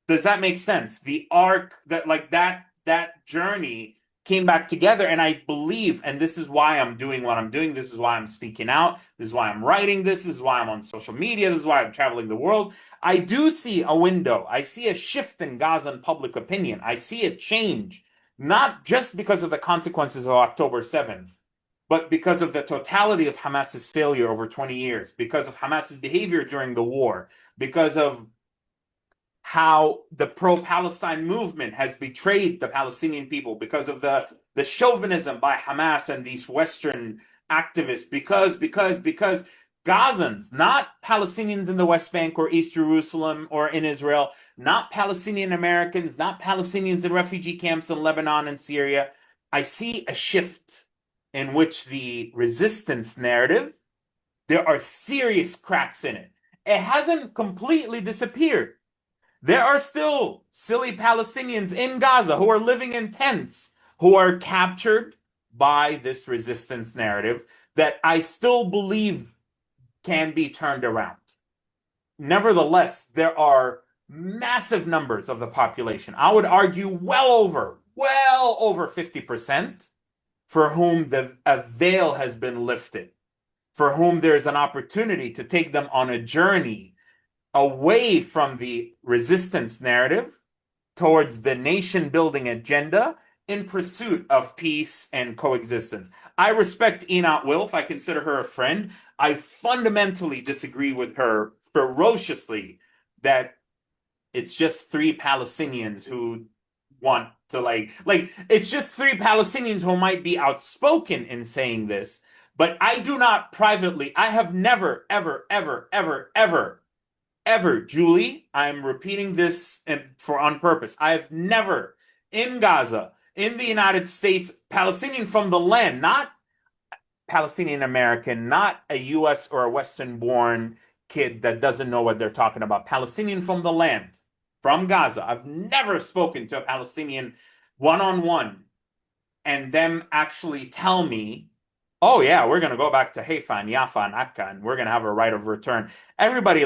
does that make sense? The arc that journey came back together, and I believe, and this is why I'm doing what I'm doing, this is why I'm speaking out, this is why I'm writing this is why I'm on social media, this is why I'm traveling the world. I do see a window. I see a shift in Gazan public opinion. I see a change, not just because of the consequences of October 7th, but because of the totality of Hamas's failure over 20 years, because of Hamas's behavior during the war, because of how the pro-Palestine movement has betrayed the Palestinian people, because of the chauvinism by Hamas and these Western activists, because Gazans, not Palestinians in the West Bank or East Jerusalem or in Israel, not Palestinian Americans, not Palestinians in refugee camps in Lebanon and Syria. I see a shift in which the resistance narrative, there are serious cracks in it. It hasn't completely disappeared. There are still silly Palestinians in Gaza who are living in tents, who are captured by this resistance narrative that I still believe can be turned around. Nevertheless, there are massive numbers of the population. I would argue well over 50%, for whom a veil has been lifted, for whom there's an opportunity to take them on a journey away from the resistance narrative towards the nation building agenda in pursuit of peace and coexistence. I respect Einat Wilf. I consider her a friend. I fundamentally disagree with her ferociously that it's just three Palestinians who want to it's just three Palestinians who might be outspoken in saying this, but I do not privately, I have never, ever, ever, ever, ever, ever, Julie, I'm repeating this for on purpose. I have never in Gaza, in the United States, Palestinian from the land, not Palestinian American, not a US or a Western born kid that doesn't know what they're talking about. Palestinian from the land, from Gaza. I've never spoken to a Palestinian one on one and them actually tell me, oh, yeah, we're going to go back to Haifa and Yafa and Akka and we're going to have a right of return. Everybody,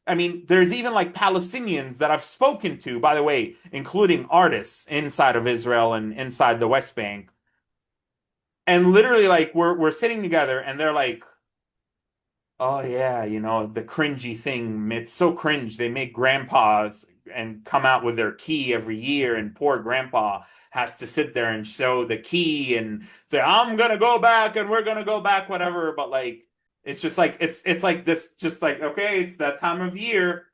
I mean, there's even like Palestinians that I've spoken to, by the way, including artists inside of Israel and inside the West Bank, and literally like we're sitting together and they're like, oh yeah, the cringy thing, it's so cringe, they make grandpas and come out with their key every year and poor grandpa has to sit there and show the key and say I'm gonna go back and we're gonna go back, whatever. But like it's just like it's like this, just like, okay, it's that time of year.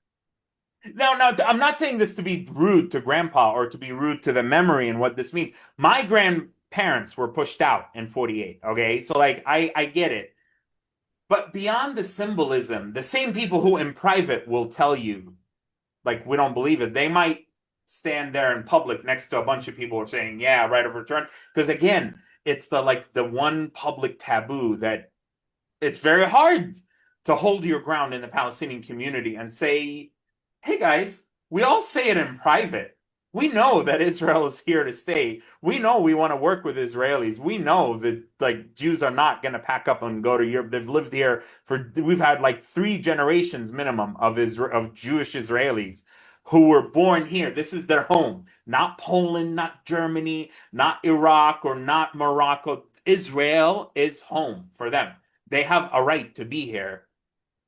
Now, I'm not saying this to be rude to grandpa or to be rude to the memory and what this means. My grandparents were pushed out in 48, okay? So like I get it. But beyond the symbolism, the same people who in private will tell you like we don't believe it, they might stand there in public next to a bunch of people who are saying, "Yeah, right of return." Because again, it's the one public taboo that it's very hard to hold your ground in the Palestinian community and say, hey guys, we all say it in private. We know that Israel is here to stay. We know we want to work with Israelis. We know that like Jews are not going to pack up and go to Europe. They've lived here we've had like 3 generations minimum of of Jewish Israelis who were born here. This is their home. Not Poland, not Germany, not Iraq or not Morocco. Israel is home for them. They have a right to be here.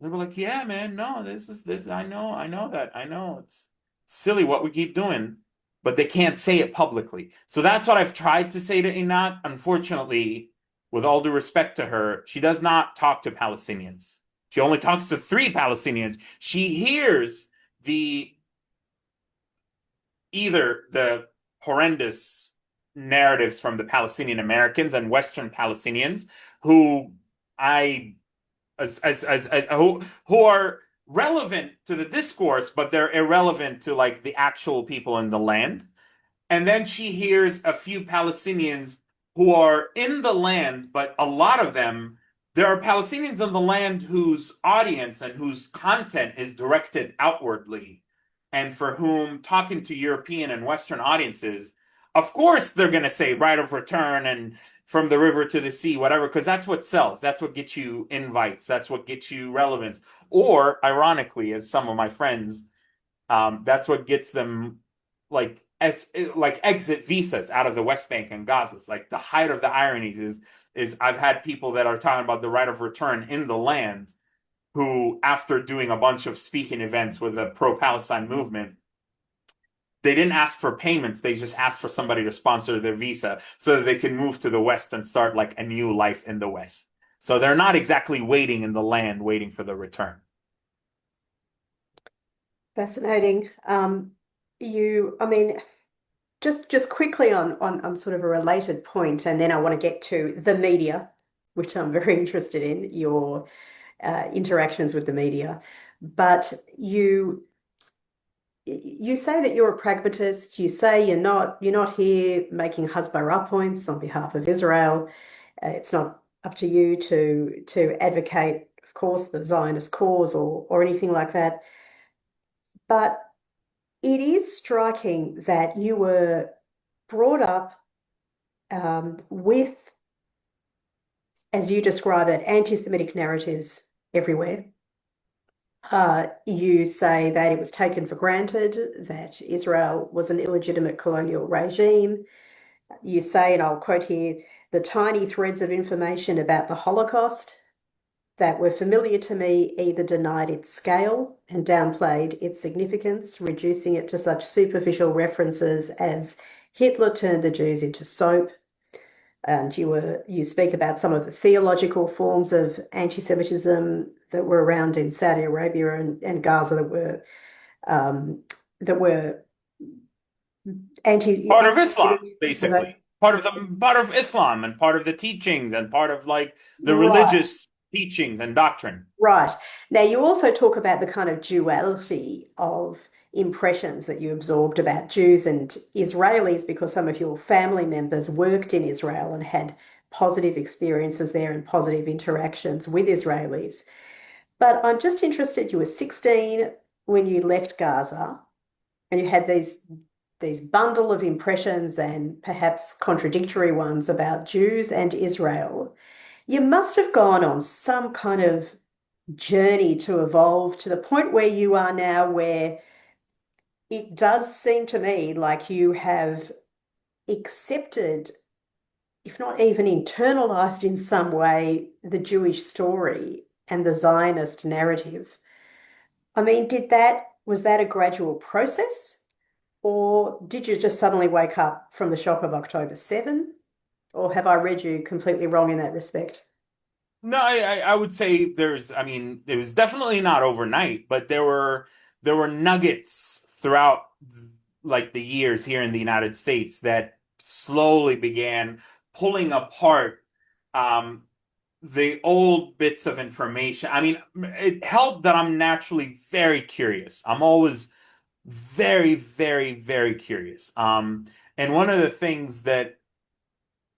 They were like, yeah, man, no, this is this. I know that. I know it's silly what we keep doing, but they can't say it publicly. So that's what I've tried to say to Inat. Unfortunately, with all due respect to her, she does not talk to Palestinians. She only talks to 3 Palestinians. She hears the either the horrendous narratives from the Palestinian Americans and Western Palestinians who I who are relevant to the discourse, but they're irrelevant to like the actual people in the land. And then she hears a few Palestinians who are in the land, but a lot of them, there are Palestinians in the land whose audience and whose content is directed outwardly, and for whom talking to European and Western audiences, of course, they're going to say right of return and from the river to the sea, whatever, because that's what sells. That's what gets you invites. That's what gets you relevance. Or, ironically, as some of my friends, that's what gets them like exit visas out of the West Bank and Gaza. It's like the height of the ironies is I've had people that are talking about the right of return in the land who, after doing a bunch of speaking events with the pro-Palestine movement, they didn't ask for payments. They just asked for somebody to sponsor their visa so that they can move to the West and start like a new life in the West. So they're not exactly waiting in the land, waiting for the return. Fascinating. I mean, just quickly on sort of a related point, and then I want to get to the media, which I'm very interested in, your interactions with the media. But you say that you're a pragmatist. You say you're not here making Hasbara points on behalf of Israel. It's not up to you to advocate, of course, the Zionist cause or anything like that. But it is striking that you were brought up with, as you describe it, anti-Semitic narratives everywhere. You say that it was taken for granted that Israel was an illegitimate colonial regime. You say, and I'll quote here, the tiny threads of information about the Holocaust that were familiar to me either denied its scale and downplayed its significance, reducing it to such superficial references as Hitler turned the Jews into soap. And you speak about some of the theological forms of anti-Semitism that were around in Saudi Arabia and Gaza um, that were Part of Islam, anti-Semitic. basically. Part of Islam and part of the teachings and part of like the Right. religious teachings and doctrine. Right. Now, you also talk about the kind of duality of impressions that you absorbed about Jews and Israelis because some of your family members worked in Israel and had positive experiences there and positive interactions with Israelis. But I'm just interested, you were 16 when you left Gaza and you had these bundle of impressions and perhaps contradictory ones about Jews and Israel. You must have gone on some kind of journey to evolve to the point where you are now, where it does seem to me like you have accepted, if not even internalized in some way, the Jewish story and the Zionist narrative. I mean, was that a gradual process? Or did you just suddenly wake up from the shock of October 7? Or have I read you completely wrong in that respect? No, I would say I mean, it was definitely not overnight, but there were nuggets throughout like the years here in the United States that slowly began pulling apart um, the old bits of information. I mean, it helped that I'm naturally very curious. I'm always very, very, very curious. And one of the things that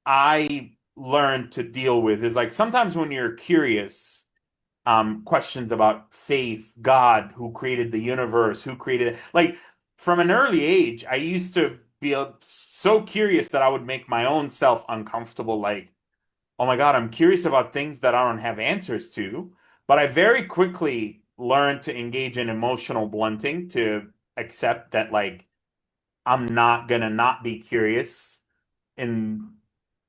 I learned to deal with is like sometimes when you're curious, questions about faith, God, who created the universe, who created like from an early age, I used to be so curious that I would make my own self uncomfortable. Like, oh my God, I'm curious about things that I don't have answers to. But I very quickly learned to engage in emotional blunting to accept that like I'm not gonna not be curious in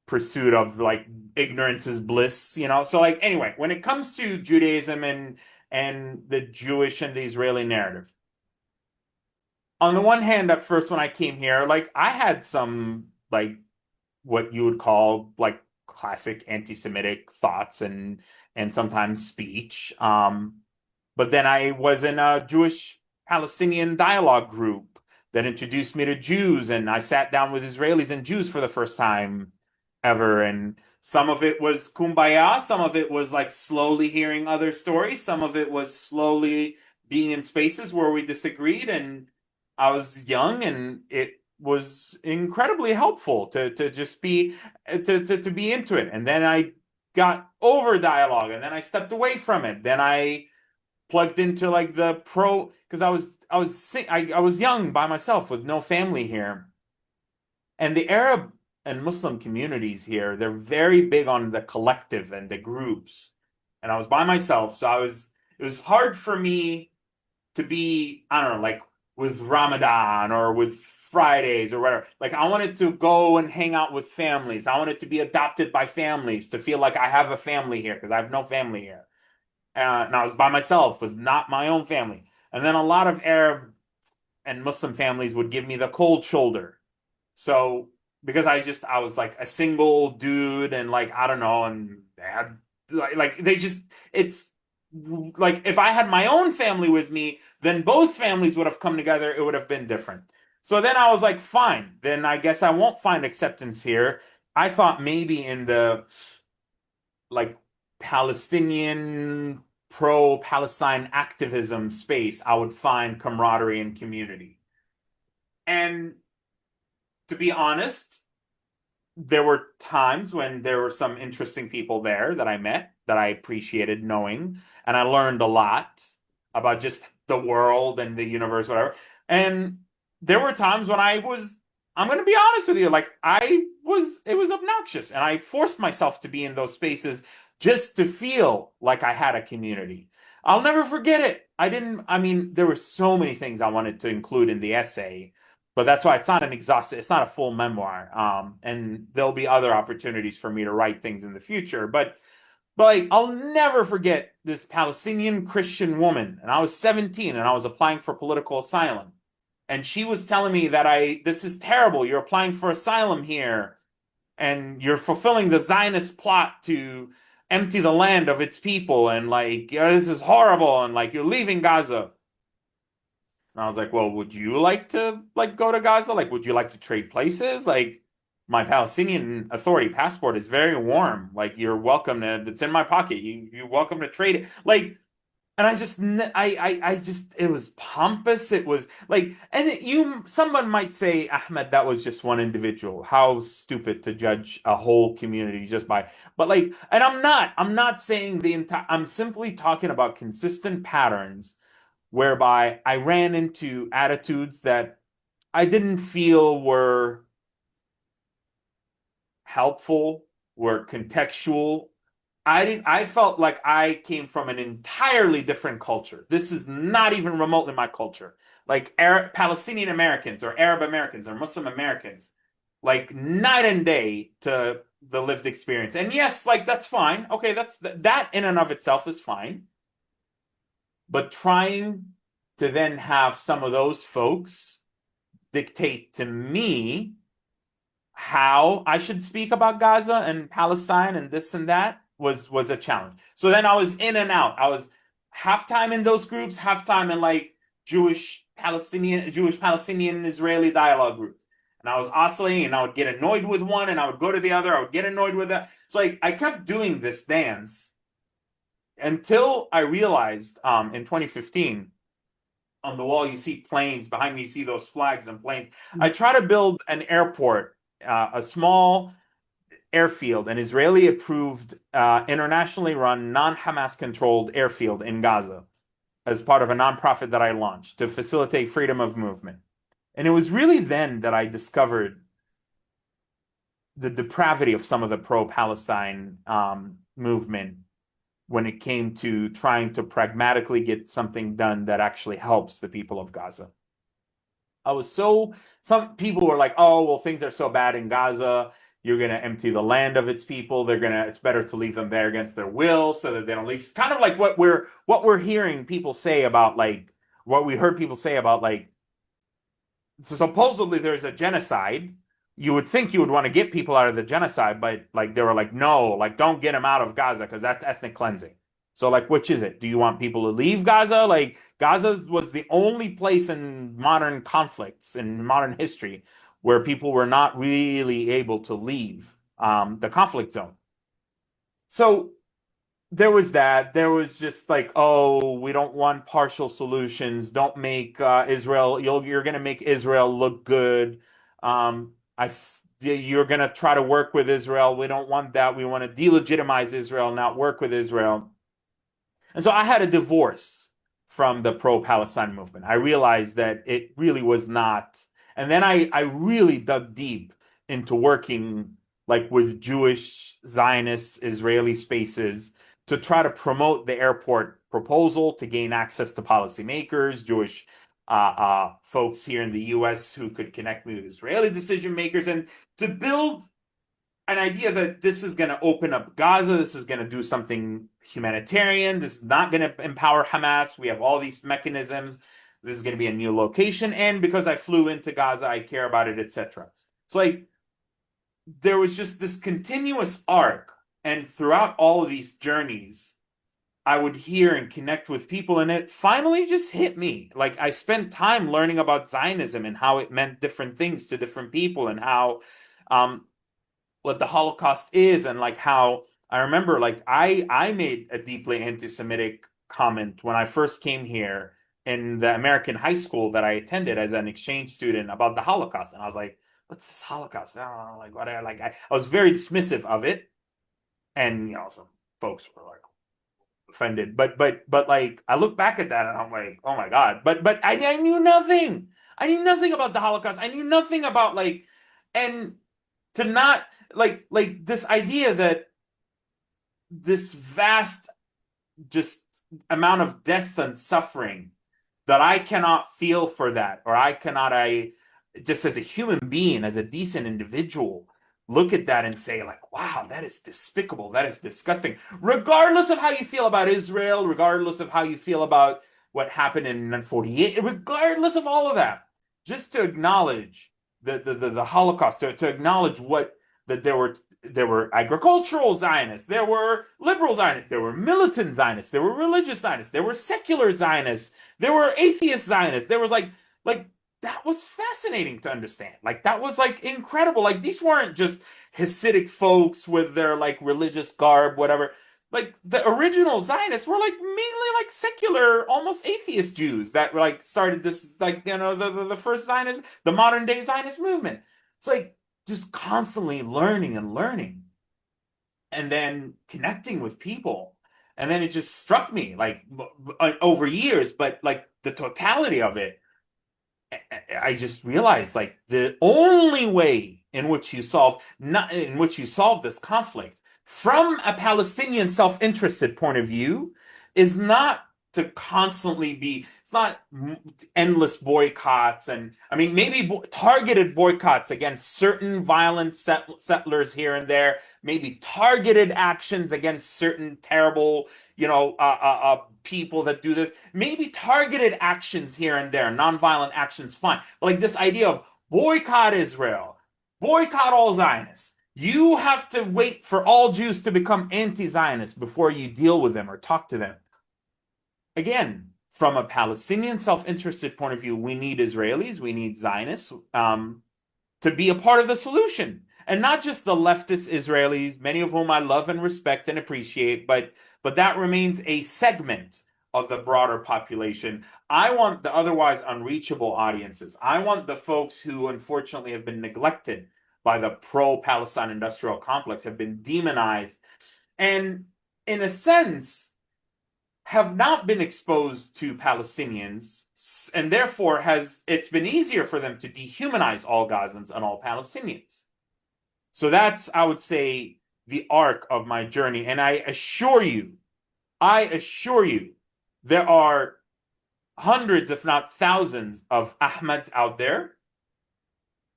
pursuit of like ignorance is bliss, you know? So like anyway, when it comes to Judaism and the Jewish and the Israeli narrative, on the one hand, at first when I came here, like I had some like what you would call like classic anti-Semitic thoughts and sometimes speech. But then I was in a Jewish Palestinian dialogue group that introduced me to Jews, and I sat down with Israelis and Jews for the first time ever. And some of it was kumbaya, some of it was like slowly hearing other stories, some of it was slowly being in spaces where we disagreed. And I was young, and it was incredibly helpful to just be to be into it. And then I got over dialogue, and then I stepped away from it. Then I plugged into like the pro because I was young by myself with no family here. And the Arab and Muslim communities here, they're very big on the collective and the groups. And I was by myself, so it was hard for me to be, I don't know, like with Ramadan or with Fridays or whatever. Like I wanted to go and hang out with families. I wanted to be adopted by families to feel like I have a family here because I have no family here. And I was by myself with not my own family. And then a lot of Arab and Muslim families would give me the cold shoulder. So because I was like a single dude and like I don't know and they had like they just it's like if I had my own family with me, then both families would have come together. It would have been different. So then I was like, fine, then I guess I won't find acceptance here. I thought maybe in the like Palestinian pro-Palestine activism space, I would find camaraderie and community. And to be honest, there were times when there were some interesting people there that I met that I appreciated knowing, and I learned a lot about just the world and the universe, whatever. And there were times when I'm going to be honest with you, like it was obnoxious, and I forced myself to be in those spaces just to feel like I had a community. I'll never forget it. I mean, there were so many things I wanted to include in the essay, but that's why it's not an exhaustive, it's not a full memoir. And there'll be other opportunities for me to write things in the future. But But like, I'll never forget this Palestinian Christian woman, and I was 17 and I was applying for political asylum. And she was telling me that this is terrible. You're applying for asylum here, and you're fulfilling the Zionist plot to empty the land of its people, and like, yeah, this is horrible, and like, you're leaving Gaza. And I was like, well, would you like to like go to Gaza? Like, would you like to trade places? Like, my Palestinian Authority passport is very warm. Like, you're welcome to, it's in my pocket. You're welcome to trade it. Like, and I just, it was pompous. It was like, and someone might say, Ahmed, that was just one individual. How stupid to judge a whole community just by, but like, and I'm not saying the entire, I'm simply talking about consistent patterns whereby I ran into attitudes that I didn't feel were helpful, were contextual. I felt like I came from an entirely different culture. This is not even remotely my culture. Like Palestinian Americans or Arab Americans or Muslim Americans, like night and day to the lived experience. And yes, like that's fine. Okay, that in and of itself is fine. But trying to then have some of those folks dictate to me how I should speak about Gaza and Palestine and this and that was a challenge. So then I was in and out. I was halftime in those groups, halftime in like Jewish Palestinian Israeli dialogue groups. And I was oscillating and I would get annoyed with one and I would go to the other. I would get annoyed with that. So like I kept doing this dance until I realized in 2015 on the wall you see planes behind me, you see those flags and planes. I try to build an airport, a small airfield, an Israeli approved, internationally run, non-Hamas controlled airfield in Gaza as part of a nonprofit that I launched to facilitate freedom of movement. And it was really then that I discovered the depravity of some of the pro-Palestine movement when it came to trying to pragmatically get something done that actually helps the people of Gaza. Some people were like, oh, well, things are so bad in Gaza. You're going to empty the land of its people. It's better to leave them there against their will so that they don't leave. It's kind of like what we're hearing people say about like, what we heard people say about like, so supposedly there's a genocide. You would think you would want to get people out of the genocide, but like they were like, no, like don't get them out of Gaza because that's ethnic cleansing. So like, which is it? Do you want people to leave Gaza? Like Gaza was the only place in modern conflicts in modern history where people were not really able to leave the conflict zone. So there was that. There was just like, oh, we don't want partial solutions. Don't make Israel. You're going to make Israel look good. You're going to try to work with Israel. We don't want that. We want to delegitimize Israel, not work with Israel. And so I had a divorce from the pro-Palestine movement. I realized that it really was not. And then I really dug deep into working like with Jewish Zionist Israeli spaces to try to promote the airport proposal to gain access to policymakers, Jewish folks here in the US who could connect me with Israeli decision makers, and to build an idea that this is going to open up Gaza, this is going to do something humanitarian, this is not going to empower Hamas. We have all these mechanisms. This is going to be a new location, and because I flew into Gaza, I care about it, etc. So like there was just this continuous arc, and throughout all of these journeys, I would hear and connect with people, and it finally just hit me. Like I spent time learning about Zionism and how it meant different things to different people, and how what the Holocaust is, and like how I remember like I made a deeply anti-Semitic comment when I first came here in the American high school that I attended as an exchange student about the Holocaust, and I was like, "What's this Holocaust?" I don't know, like whatever. Like I was very dismissive of it, and some folks were like offended, but like I look back at that and I'm like, oh my God, but I knew nothing. I knew nothing about the Holocaust. I knew nothing about like, and to not like this idea that this vast just amount of death and suffering that I cannot feel for that, or I cannot, I just as a human being, as a decent individual, look at that and say, like, wow, that is despicable. That is disgusting. Regardless of how you feel about Israel, regardless of how you feel about what happened in 1948, regardless of all of that, just to acknowledge the Holocaust, to acknowledge what that there were agricultural Zionists, there were liberal Zionists, there were militant Zionists, there were religious Zionists, there were secular Zionists, there were atheist Zionists. There was like that was fascinating to understand. Like that was like incredible. Like these weren't just Hasidic folks with their like religious garb, whatever. Like the original Zionists were like mainly like secular, almost atheist Jews that like started this like the first Zionist, the modern day Zionist movement. It's like just constantly learning and learning and then connecting with people. And then it just struck me like over years, but like the totality of it, I just realized like the only way in which you solve not in which you solve this conflict from a Palestinian self-interested point of view is not to constantly be it's not endless boycotts and I mean maybe targeted boycotts against certain violent settlers here and there, maybe targeted actions against certain terrible people that do this, maybe targeted actions here and there, nonviolent actions, fine. But like this idea of boycott Israel, boycott all Zionists. You have to wait for all Jews to become anti-Zionist before you deal with them or talk to them. Again, from a Palestinian self-interested point of view, we need Israelis, we need Zionists to be a part of the solution. And not just the leftist Israelis, many of whom I love and respect and appreciate, but that remains a segment of the broader population. I want the otherwise unreachable audiences. I want the folks who unfortunately have been neglected by the pro-Palestine industrial complex, have been demonized, and in a sense, have not been exposed to Palestinians, and therefore it's been easier for them to dehumanize all Gazans and all Palestinians. So that's, I would say, the arc of my journey. And I assure you, there are hundreds, if not thousands, of Ahmeds out there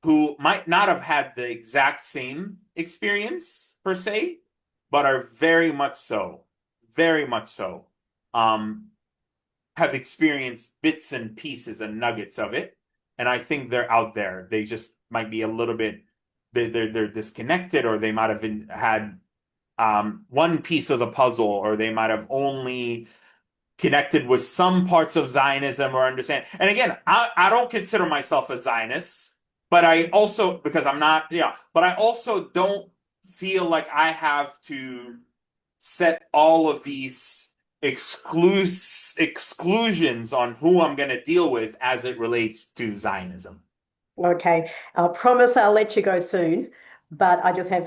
who might not have had the exact same experience per se, but are very much so, have experienced bits and pieces and nuggets of it. And I think they're out there. They just might be a little bit, they're disconnected, or they might have had one piece of the puzzle, or they might have only connected with some parts of Zionism or understand. And again, I don't consider myself a Zionist, but I also, because I'm not, but I also don't feel like I have to set all of these exclusions on who I'm going to deal with as it relates to Zionism. Okay, I'll promise I'll let you go soon, but I just have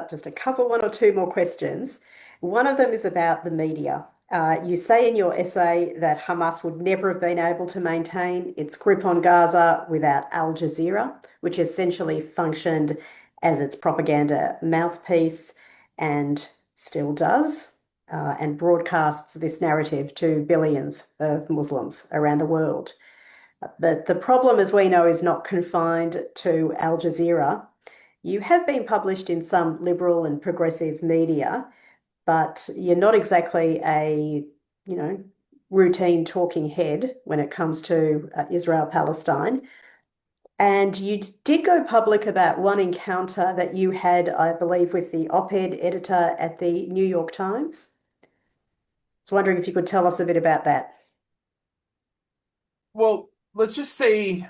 just a couple, one or two more questions. One of them is about the media. You say in your essay that Hamas would never have been able to maintain its grip on Gaza without Al Jazeera, which essentially functioned as its propaganda mouthpiece and still does, and broadcasts this narrative to billions of Muslims around the world. But the problem, as we know, is not confined to Al Jazeera. You have been published in some liberal and progressive media, but you're not exactly a, routine talking head when it comes to Israel-Palestine. And you did go public about one encounter that you had, I believe, with the op-ed editor at the New York Times. I was wondering if you could tell us a bit about that. Well, let's just say,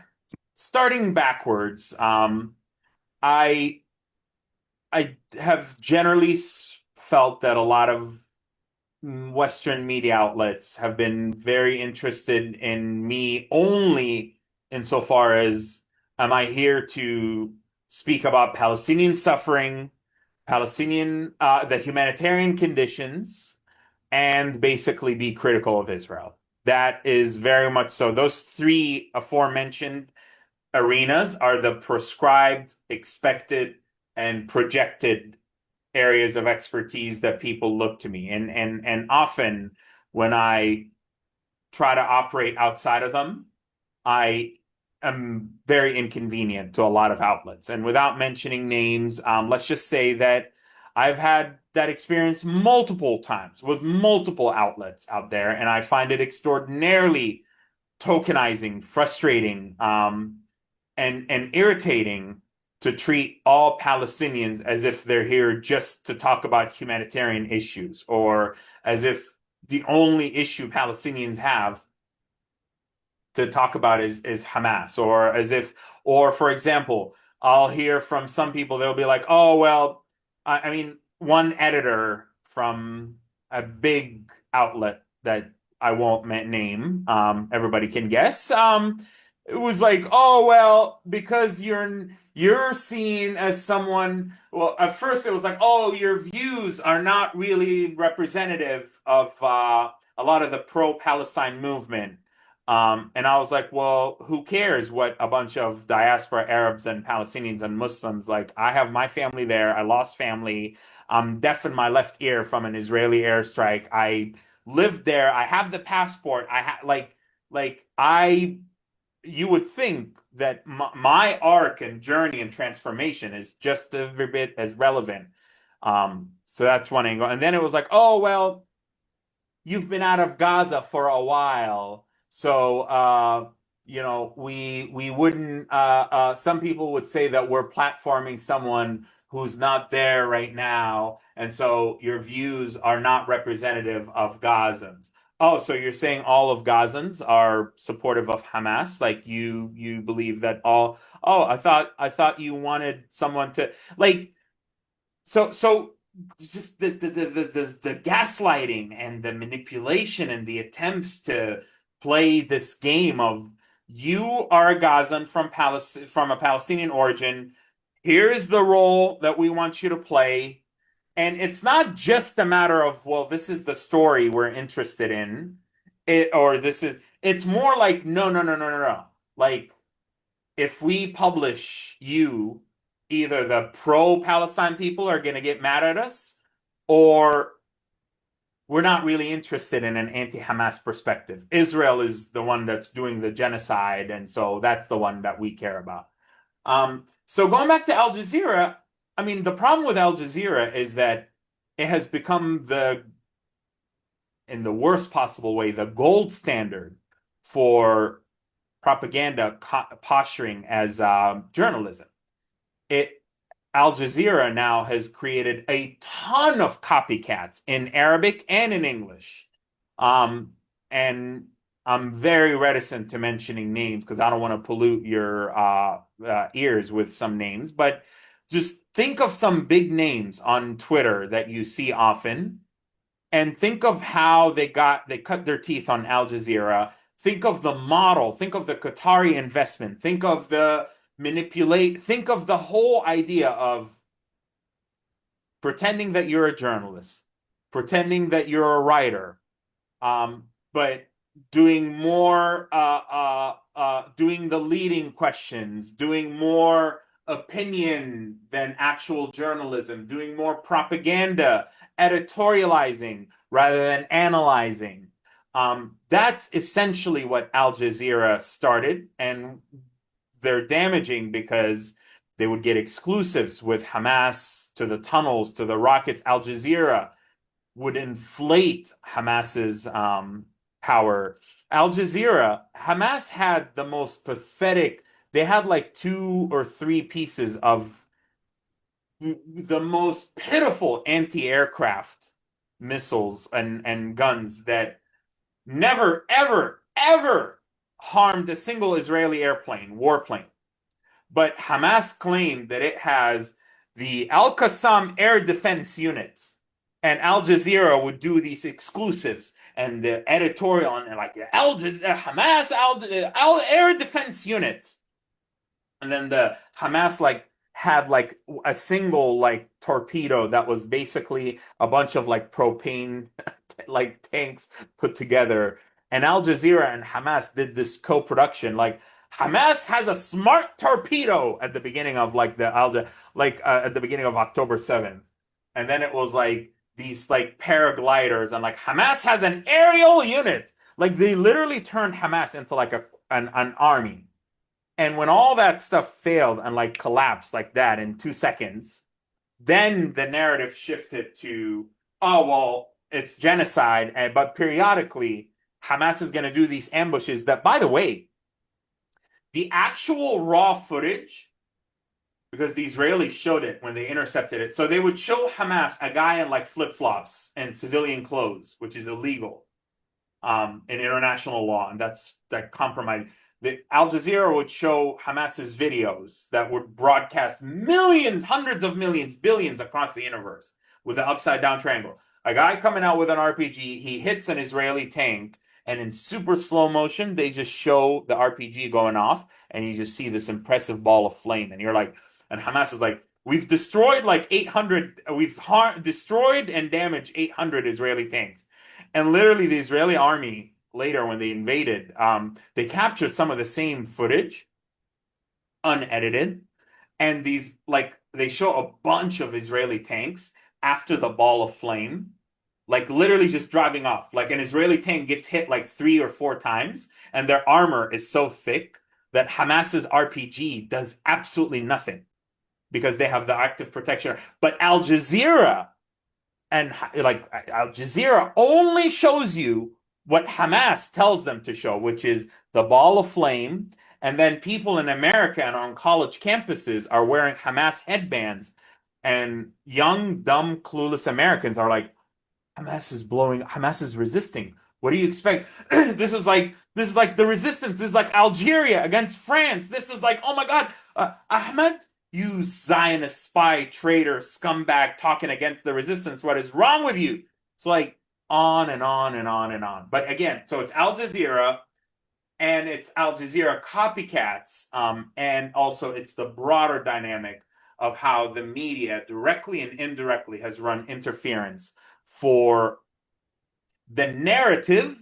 starting backwards, I I have generally felt that a lot of Western media outlets have been very interested in me only insofar as am I here to speak about Palestinian suffering, the humanitarian conditions, and basically be critical of Israel. That is very much so. Those three aforementioned arenas are the prescribed, expected, and projected areas of expertise that people look to me. And often when I try to operate outside of them, I very inconvenient to a lot of outlets. And without mentioning names, let's just say that I've had that experience multiple times with multiple outlets out there, and I find it extraordinarily tokenizing, frustrating, and irritating to treat all Palestinians as if they're here just to talk about humanitarian issues, or as if the only issue Palestinians have to talk about is Hamas, or as if, or for example, I'll hear from some people, they'll be like, oh, well, I mean, one editor from a big outlet that I won't name, everybody can guess, it was like, oh, well, because you're seen as someone, well, at first it was like, oh, your views are not really representative of a lot of the pro-Palestine movement. And I was like, well, who cares what a bunch of diaspora Arabs and Palestinians and Muslims, like, I have my family there. I lost family. I'm deaf in my left ear from an Israeli airstrike. I lived there. I have the passport. I you would think that my arc and journey and transformation is just every bit as relevant. So that's one angle. And then it was like, oh, well, you've been out of Gaza for a while. So, we wouldn't, some people would say that we're platforming someone who's not there right now. And so your views are not representative of Gazans. Oh, so you're saying all of Gazans are supportive of Hamas? Like you believe that all, oh, I thought you wanted someone to like so just the gaslighting and the manipulation and the attempts to play this game of you are a Gazan from Palestine, from a Palestinian origin. Here's the role that we want you to play. And it's not just a matter of, well, this is the story we're interested in. It's more like, no, no, no, no, no, no. Like, if we publish you, either the pro-Palestine people are going to get mad at us, or we're not really interested in an anti-Hamas perspective. Israel is the one that's doing the genocide, and so that's the one that we care about. So going back to Al Jazeera, I mean, the problem with Al Jazeera is that it has become in the worst possible way, the gold standard for propaganda posturing as journalism. It Al Jazeera now has created a ton of copycats in Arabic and in English. And I'm very reticent to mentioning names because I don't want to pollute your ears with some names, but just think of some big names on Twitter that you see often and think of how they cut their teeth on Al Jazeera. Think of the model, think of the Qatari investment, think of the whole idea of pretending that you're a journalist, pretending that you're a writer, but doing more, doing the leading questions, doing more opinion than actual journalism, doing more propaganda, editorializing rather than analyzing. That's essentially what Al Jazeera started, and they're damaging because they would get exclusives with Hamas to the tunnels, to the rockets. Al Jazeera would inflate Hamas's power. Al Jazeera, Hamas had the most pathetic, they had like two or three pieces of the most pitiful anti-aircraft missiles and guns that never, ever, ever harmed a single Israeli warplane. But Hamas claimed that it has the Al Qassam air defense units, and Al Jazeera would do these exclusives and the editorial and like Al Jazeera, Hamas Al air defense units, and then the Hamas like had like a single like torpedo that was basically a bunch of like propane like tanks put together. And Al Jazeera and Hamas did this co-production. Like Hamas has a smart torpedo at the beginning of like at the beginning of October 7th. And then it was like these like paragliders and like Hamas has an aerial unit. Like they literally turned Hamas into like an army. And when all that stuff failed and like collapsed like that in 2 seconds, then the narrative shifted to, oh, well, it's genocide. But periodically, Hamas is going to do these ambushes that, by the way, the actual raw footage, because the Israelis showed it when they intercepted it. So they would show Hamas, a guy in like flip-flops and civilian clothes, which is illegal in international law, and that's that compromise. The Al Jazeera would show Hamas's videos that would broadcast millions, hundreds of millions, billions across the universe with an upside down triangle. A guy coming out with an RPG, he hits an Israeli tank, and in super slow motion, they just show the RPG going off, and you just see this impressive ball of flame, and you're like, and Hamas is like, we've destroyed like 800, destroyed and damaged 800 Israeli tanks. And literally, the Israeli army later, when they invaded, they captured some of the same footage, unedited, and these like they show a bunch of Israeli tanks after the ball of flame, like literally just driving off. Like an Israeli tank gets hit like 3 or 4 times, and their armor is so thick that Hamas's RPG does absolutely nothing because they have the active protection. But Al Jazeera and like Al Jazeera only shows you what Hamas tells them to show, which is the ball of flame. And then people in America and on college campuses are wearing Hamas headbands. And young, dumb, clueless Americans are like, Hamas is resisting. What do you expect? This is like the resistance. This is like Algeria against France. This is like, oh my God, Ahmed, you Zionist spy, traitor, scumbag talking against the resistance. What is wrong with you? It's like on and on and on and on. But again, so it's Al Jazeera and it's Al Jazeera copycats. And also it's the broader dynamic of how the media directly and indirectly has run interference for the narrative,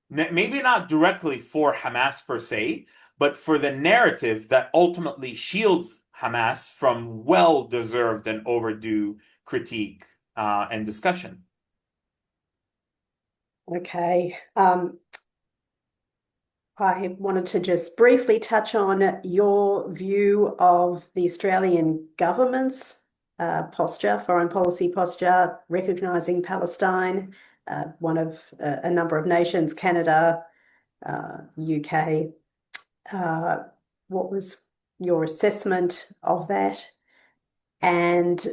maybe not directly for Hamas per se, but for the narrative that ultimately shields Hamas from well-deserved and overdue critique and discussion. Okay. I wanted to just briefly touch on your view of the Australian government's posture, foreign policy posture, recognising Palestine, one of a number of nations, Canada, UK. What was your assessment of that? And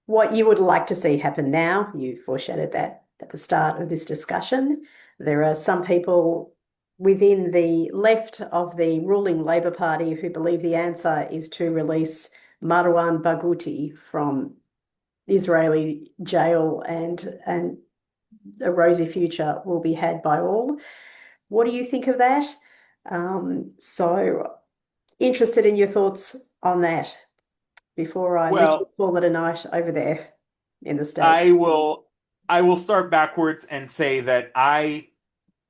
what you would like to see happen now? You foreshadowed that at the start of this discussion. There are some people within the left of the ruling Labor Party who believe the answer is to release Marwan Barghouti from Israeli jail and a rosy future will be had by all. What do you think of that? So interested in your thoughts on that before I let you Well, call it a night over there in the States. I will start backwards and say that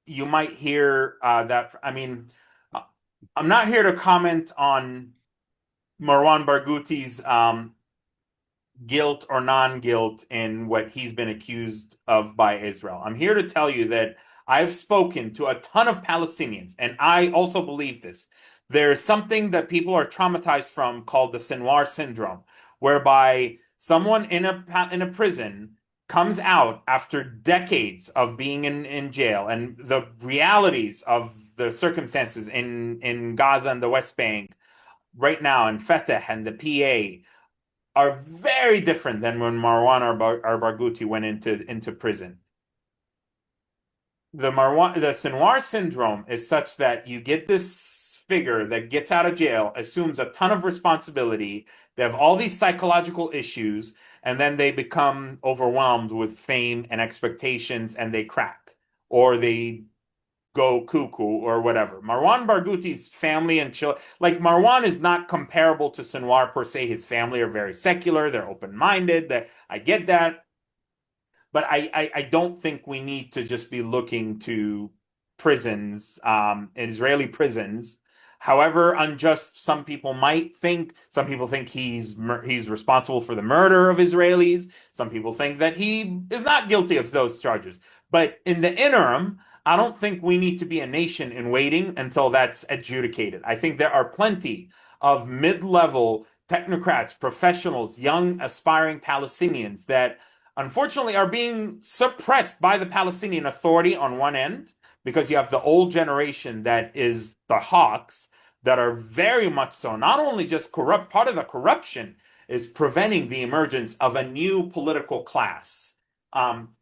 you might hear that. I mean, I'm not here to comment on Marwan Barghouti's guilt or non-guilt in what he's been accused of by Israel. I'm here to tell you that I've spoken to a ton of Palestinians, and I also believe this. There's something that people are traumatized from called the Sinwar syndrome, whereby someone in a prison comes out after decades of being in jail and the realities of the circumstances in Gaza and the West Bank right now in Fatah and the PA are very different than when Marwan Barghouti went into prison. The Sinwar syndrome is such that you get this figure that gets out of jail, assumes a ton of responsibility, they have all these psychological issues, and then they become overwhelmed with fame and expectations and they crack or they go cuckoo or whatever. Marwan Barghouti's family and children, like Marwan is not comparable to Sinwar per se. His family are very secular, they're open-minded. I get that, but I don't think we need to just be looking to prisons, Israeli prisons. However unjust some people might think, some people think he's responsible for the murder of Israelis. Some people think that he is not guilty of those charges. But in the interim, I don't think we need to be a nation in waiting until that's adjudicated. I think there are plenty of mid-level technocrats, professionals, young aspiring Palestinians that unfortunately are being suppressed by the Palestinian Authority on one end, because you have the old generation that is the hawks that are very much so not only just corrupt, part of the corruption is preventing the emergence of a new political class.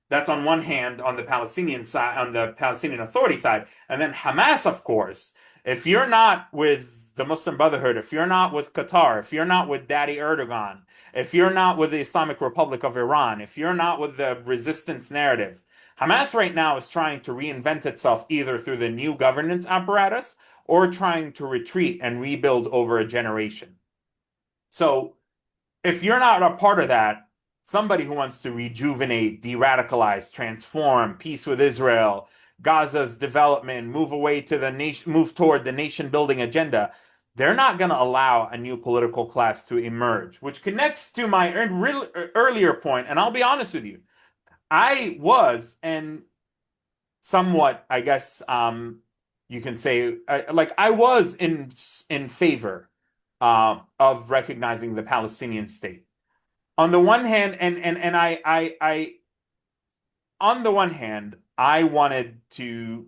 That's on one hand on the Palestinian side, on the Palestinian Authority side. And then Hamas, of course, if you're not with the Muslim Brotherhood, if you're not with Qatar, if you're not with Daddy Erdogan, if you're not with the Islamic Republic of Iran, if you're not with the resistance narrative, Hamas right now is trying to reinvent itself either through the new governance apparatus or trying to retreat and rebuild over a generation. So if you're not a part of that, somebody who wants to rejuvenate, de-radicalize, transform, peace with Israel, Gaza's development, move away to the nation, move toward the nation building agenda, they're not going to allow a new political class to emerge, which connects to my earlier point. And I'll be honest with you, I was, and somewhat, I guess, you can say, like I was in favor of recognizing the Palestinian state. On the one hand, and I on the one hand, I wanted to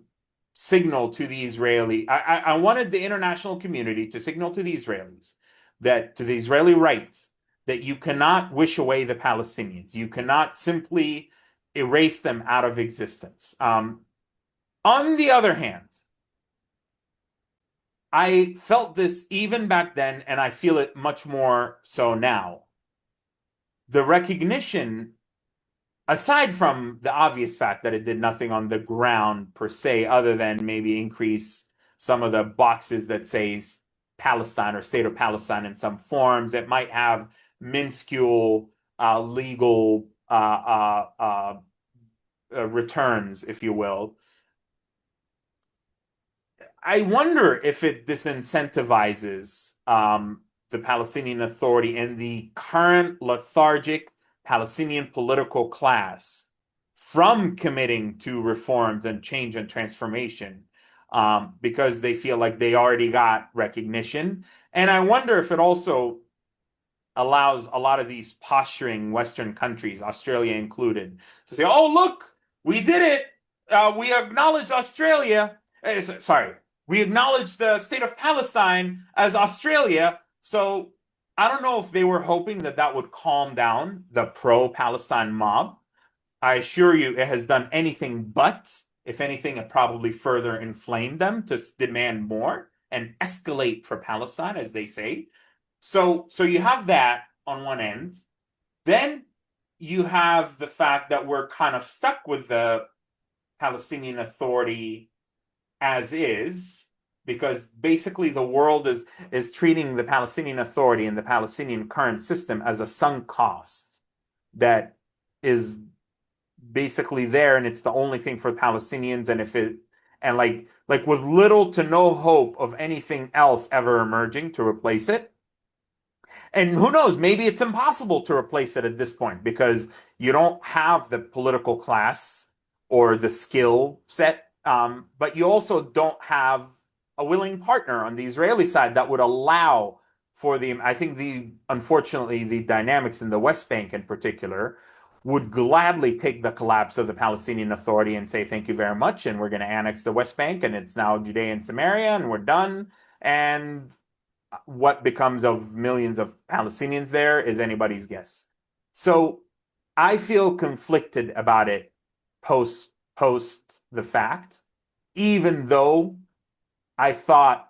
signal to the I wanted the international community to signal to the Israelis that to the Israeli right that you cannot wish away the Palestinians. You cannot simply erase them out of existence. On the other hand, I felt this even back then, and I feel it much more so now. The recognition, aside from the obvious fact that it did nothing on the ground per se, other than maybe increase some of the boxes that say Palestine or State of Palestine in some forms, it might have minuscule legal returns, if you will. I wonder if it disincentivizes the Palestinian Authority and the current lethargic Palestinian political class from committing to reforms and change and transformation because they feel like they already got recognition. And I wonder if it also allows a lot of these posturing Western countries, Australia included, to say, oh, look, we did it. We acknowledge Australia. Sorry, we acknowledge the state of Palestine as Australia. So I don't know if they were hoping that that would calm down the pro-Palestine mob. I assure you it has done anything but. If anything, it probably further inflamed them to demand more and escalate for Palestine, as they say. So you have that on one end. Then you have the fact that we're kind of stuck with the Palestinian Authority as is, because basically the world is treating the Palestinian Authority and the Palestinian current system as a sunk cost that is basically there, and it's the only thing for Palestinians. And if it and like with little to no hope of anything else ever emerging to replace it. And who knows, maybe it's impossible to replace it at this point because you don't have the political class or the skill set, but you also don't have a willing partner on the Israeli side that would allow for I think unfortunately, the dynamics in the West Bank in particular would gladly take the collapse of the Palestinian Authority and say, thank you very much, and we're going to annex the West Bank, and it's now Judea and Samaria, and we're done. And what becomes of millions of Palestinians there is anybody's guess. So I feel conflicted about it post the fact, even though I thought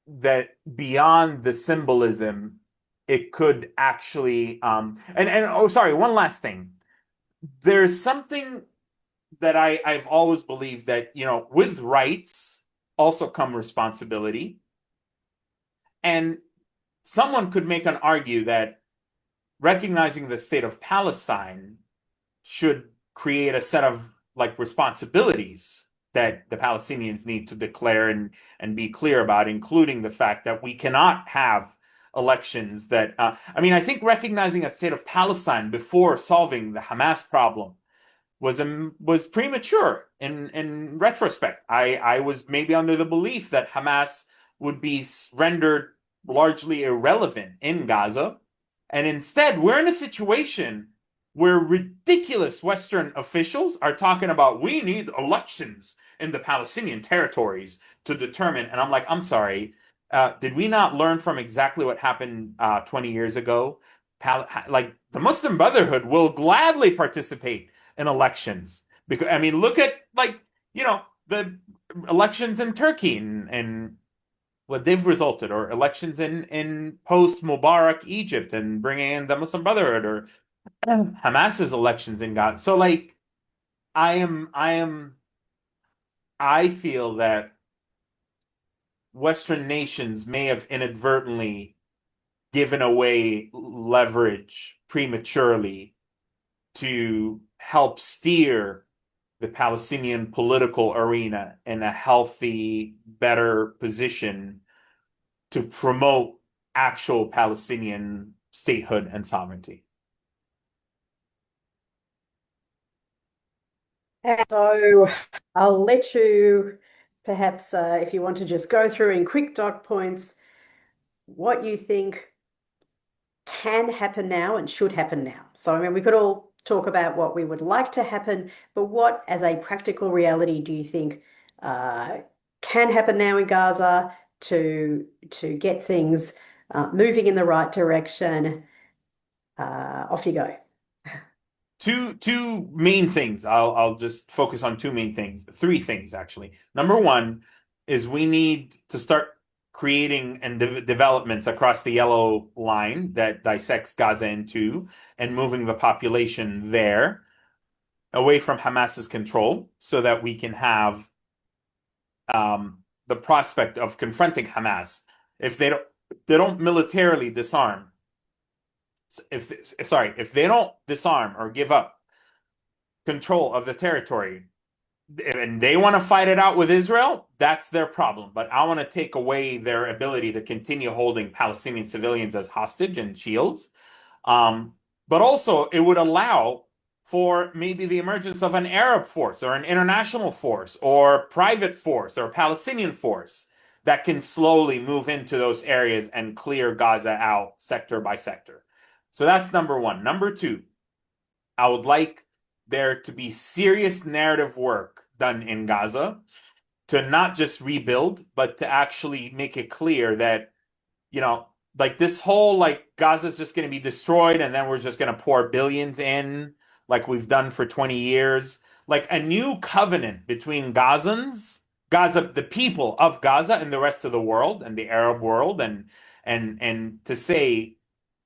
that beyond the symbolism, it could actually oh, sorry, one last thing. There's something that I've always believed that, with rights also come responsibility. And someone could make an argue that recognizing the state of Palestine should create a set of responsibilities that the Palestinians need to declare and be clear about, including the fact that we cannot have elections that, I think recognizing a state of Palestine before solving the Hamas problem was premature in retrospect. I was maybe under the belief that Hamas would be rendered largely irrelevant in Gaza. And instead, we're in a situation where ridiculous Western officials are talking about we need elections in the Palestinian territories to determine. And I'm like, I'm sorry. Did we not learn from exactly what happened 20 years ago? Like the Muslim Brotherhood will gladly participate in elections because I mean, look at like the elections in Turkey and what they've resulted, or elections in post Mubarak Egypt and bringing in the Muslim Brotherhood, or Hamas's elections in Gaza. So like, I feel that Western nations may have inadvertently given away leverage prematurely to help steer the Palestinian political arena in a healthy, better position to promote actual Palestinian statehood and sovereignty. And so I'll let you perhaps, if you want to just go through in quick dot points, what you think can happen now and should happen now. So, I mean, we could all talk about what we would like to happen, but what, as a practical reality, do you think uh, can happen now in Gaza to get things moving in the right direction? Off you go. Two main things. I'll just focus on two main things. Three things actually. Number one is we need to start creating and developments across the yellow line that dissects Gaza in two and moving the population there away from Hamas's control so that we can have the prospect of confronting Hamas if they don't militarily disarm. If they don't disarm or give up control of the territory and they want to fight it out with Israel, that's their problem. But I want to take away their ability to continue holding Palestinian civilians as hostage and shields. But also, it would allow for maybe the emergence of an Arab force or an international force or private force or Palestinian force that can slowly move into those areas and clear Gaza out sector by sector. So that's number one. Number two, I would like there to be serious narrative work done in Gaza to not just rebuild, but to actually make it clear that, like this whole like Gaza's just going to be destroyed and then we're just going to pour billions in like we've done for 20 years. Like a new covenant between the people of Gaza and the rest of the world and the Arab world and to say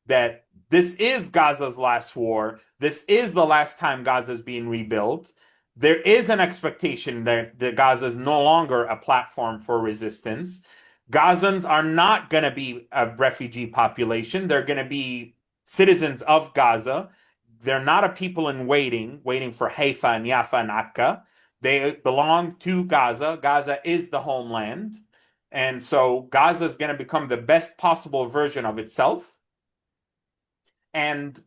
that this is Gaza's last war. This is the last time Gaza is being rebuilt. There is an expectation that Gaza is no longer a platform for resistance. Gazans are not going to be a refugee population. They're going to be citizens of Gaza. They're not a people in waiting for Haifa and Yafa and Akka. They belong to Gaza. Gaza is the homeland. And so Gaza is going to become the best possible version of itself. And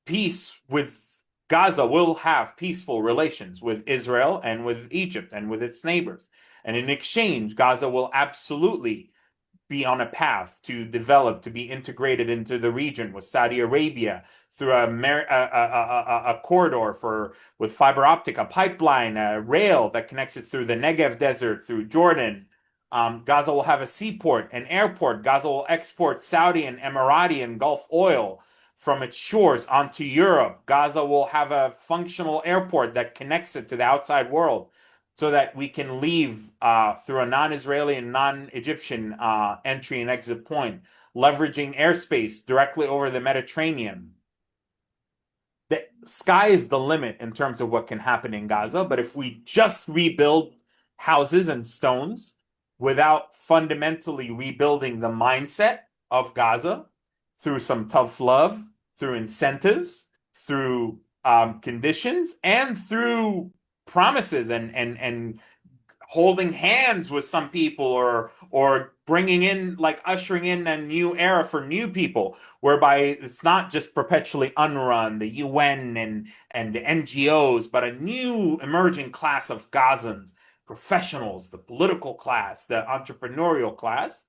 peace with Gaza will have peaceful relations with Israel and with Egypt and with its neighbors. And in exchange, Gaza will absolutely be on a path to develop, to be integrated into the region with Saudi Arabia through a corridor with fiber optic, a pipeline, a rail that connects it through the Negev desert, through Jordan. Gaza will have a seaport, an airport. Gaza will export Saudi and Emirati and Gulf oil from its shores onto Europe. Gaza will have a functional airport that connects it to the outside world so that we can leave through a non-Israeli and non-Egyptian entry and exit point, leveraging airspace directly over the Mediterranean. The sky is the limit in terms of what can happen in Gaza, but if we just rebuild houses and stones without fundamentally rebuilding the mindset of Gaza through some tough love, through incentives, through conditions, and through promises and holding hands with some people, or bringing in, like ushering in a new era for new people, whereby it's not just perpetually UNRWA, the UN, and the NGOs, but a new emerging class of Gazans, professionals, the political class, the entrepreneurial class.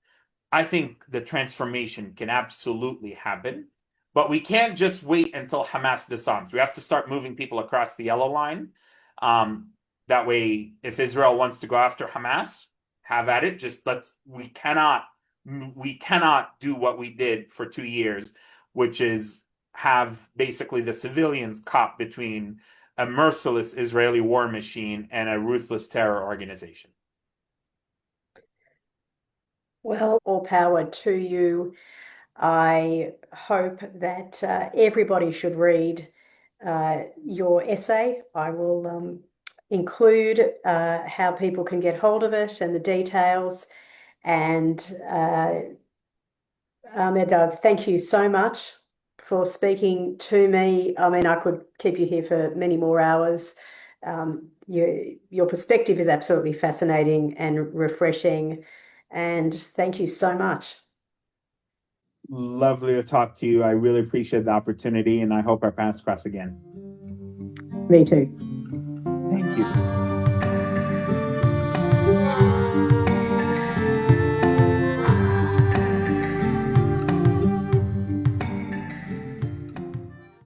I think the transformation can absolutely happen, but we can't just wait until Hamas disarms. We have to start moving people across the yellow line. Um, that way, if Israel wants to go after Hamas, have at it. Just let's. We cannot do what we did for 2 years, which is have basically the civilians caught between a merciless Israeli war machine and a ruthless terror organization. Well, all power to you. I hope that everybody should read your essay. I will include how people can get hold of it and the details. And Ahmed, thank you so much for speaking to me. I mean, I could keep you here for many more hours. Your perspective is absolutely fascinating and refreshing. And thank you so much. Lovely to talk to you. I really appreciate the opportunity, and I hope our paths cross again. Me too. Thank you.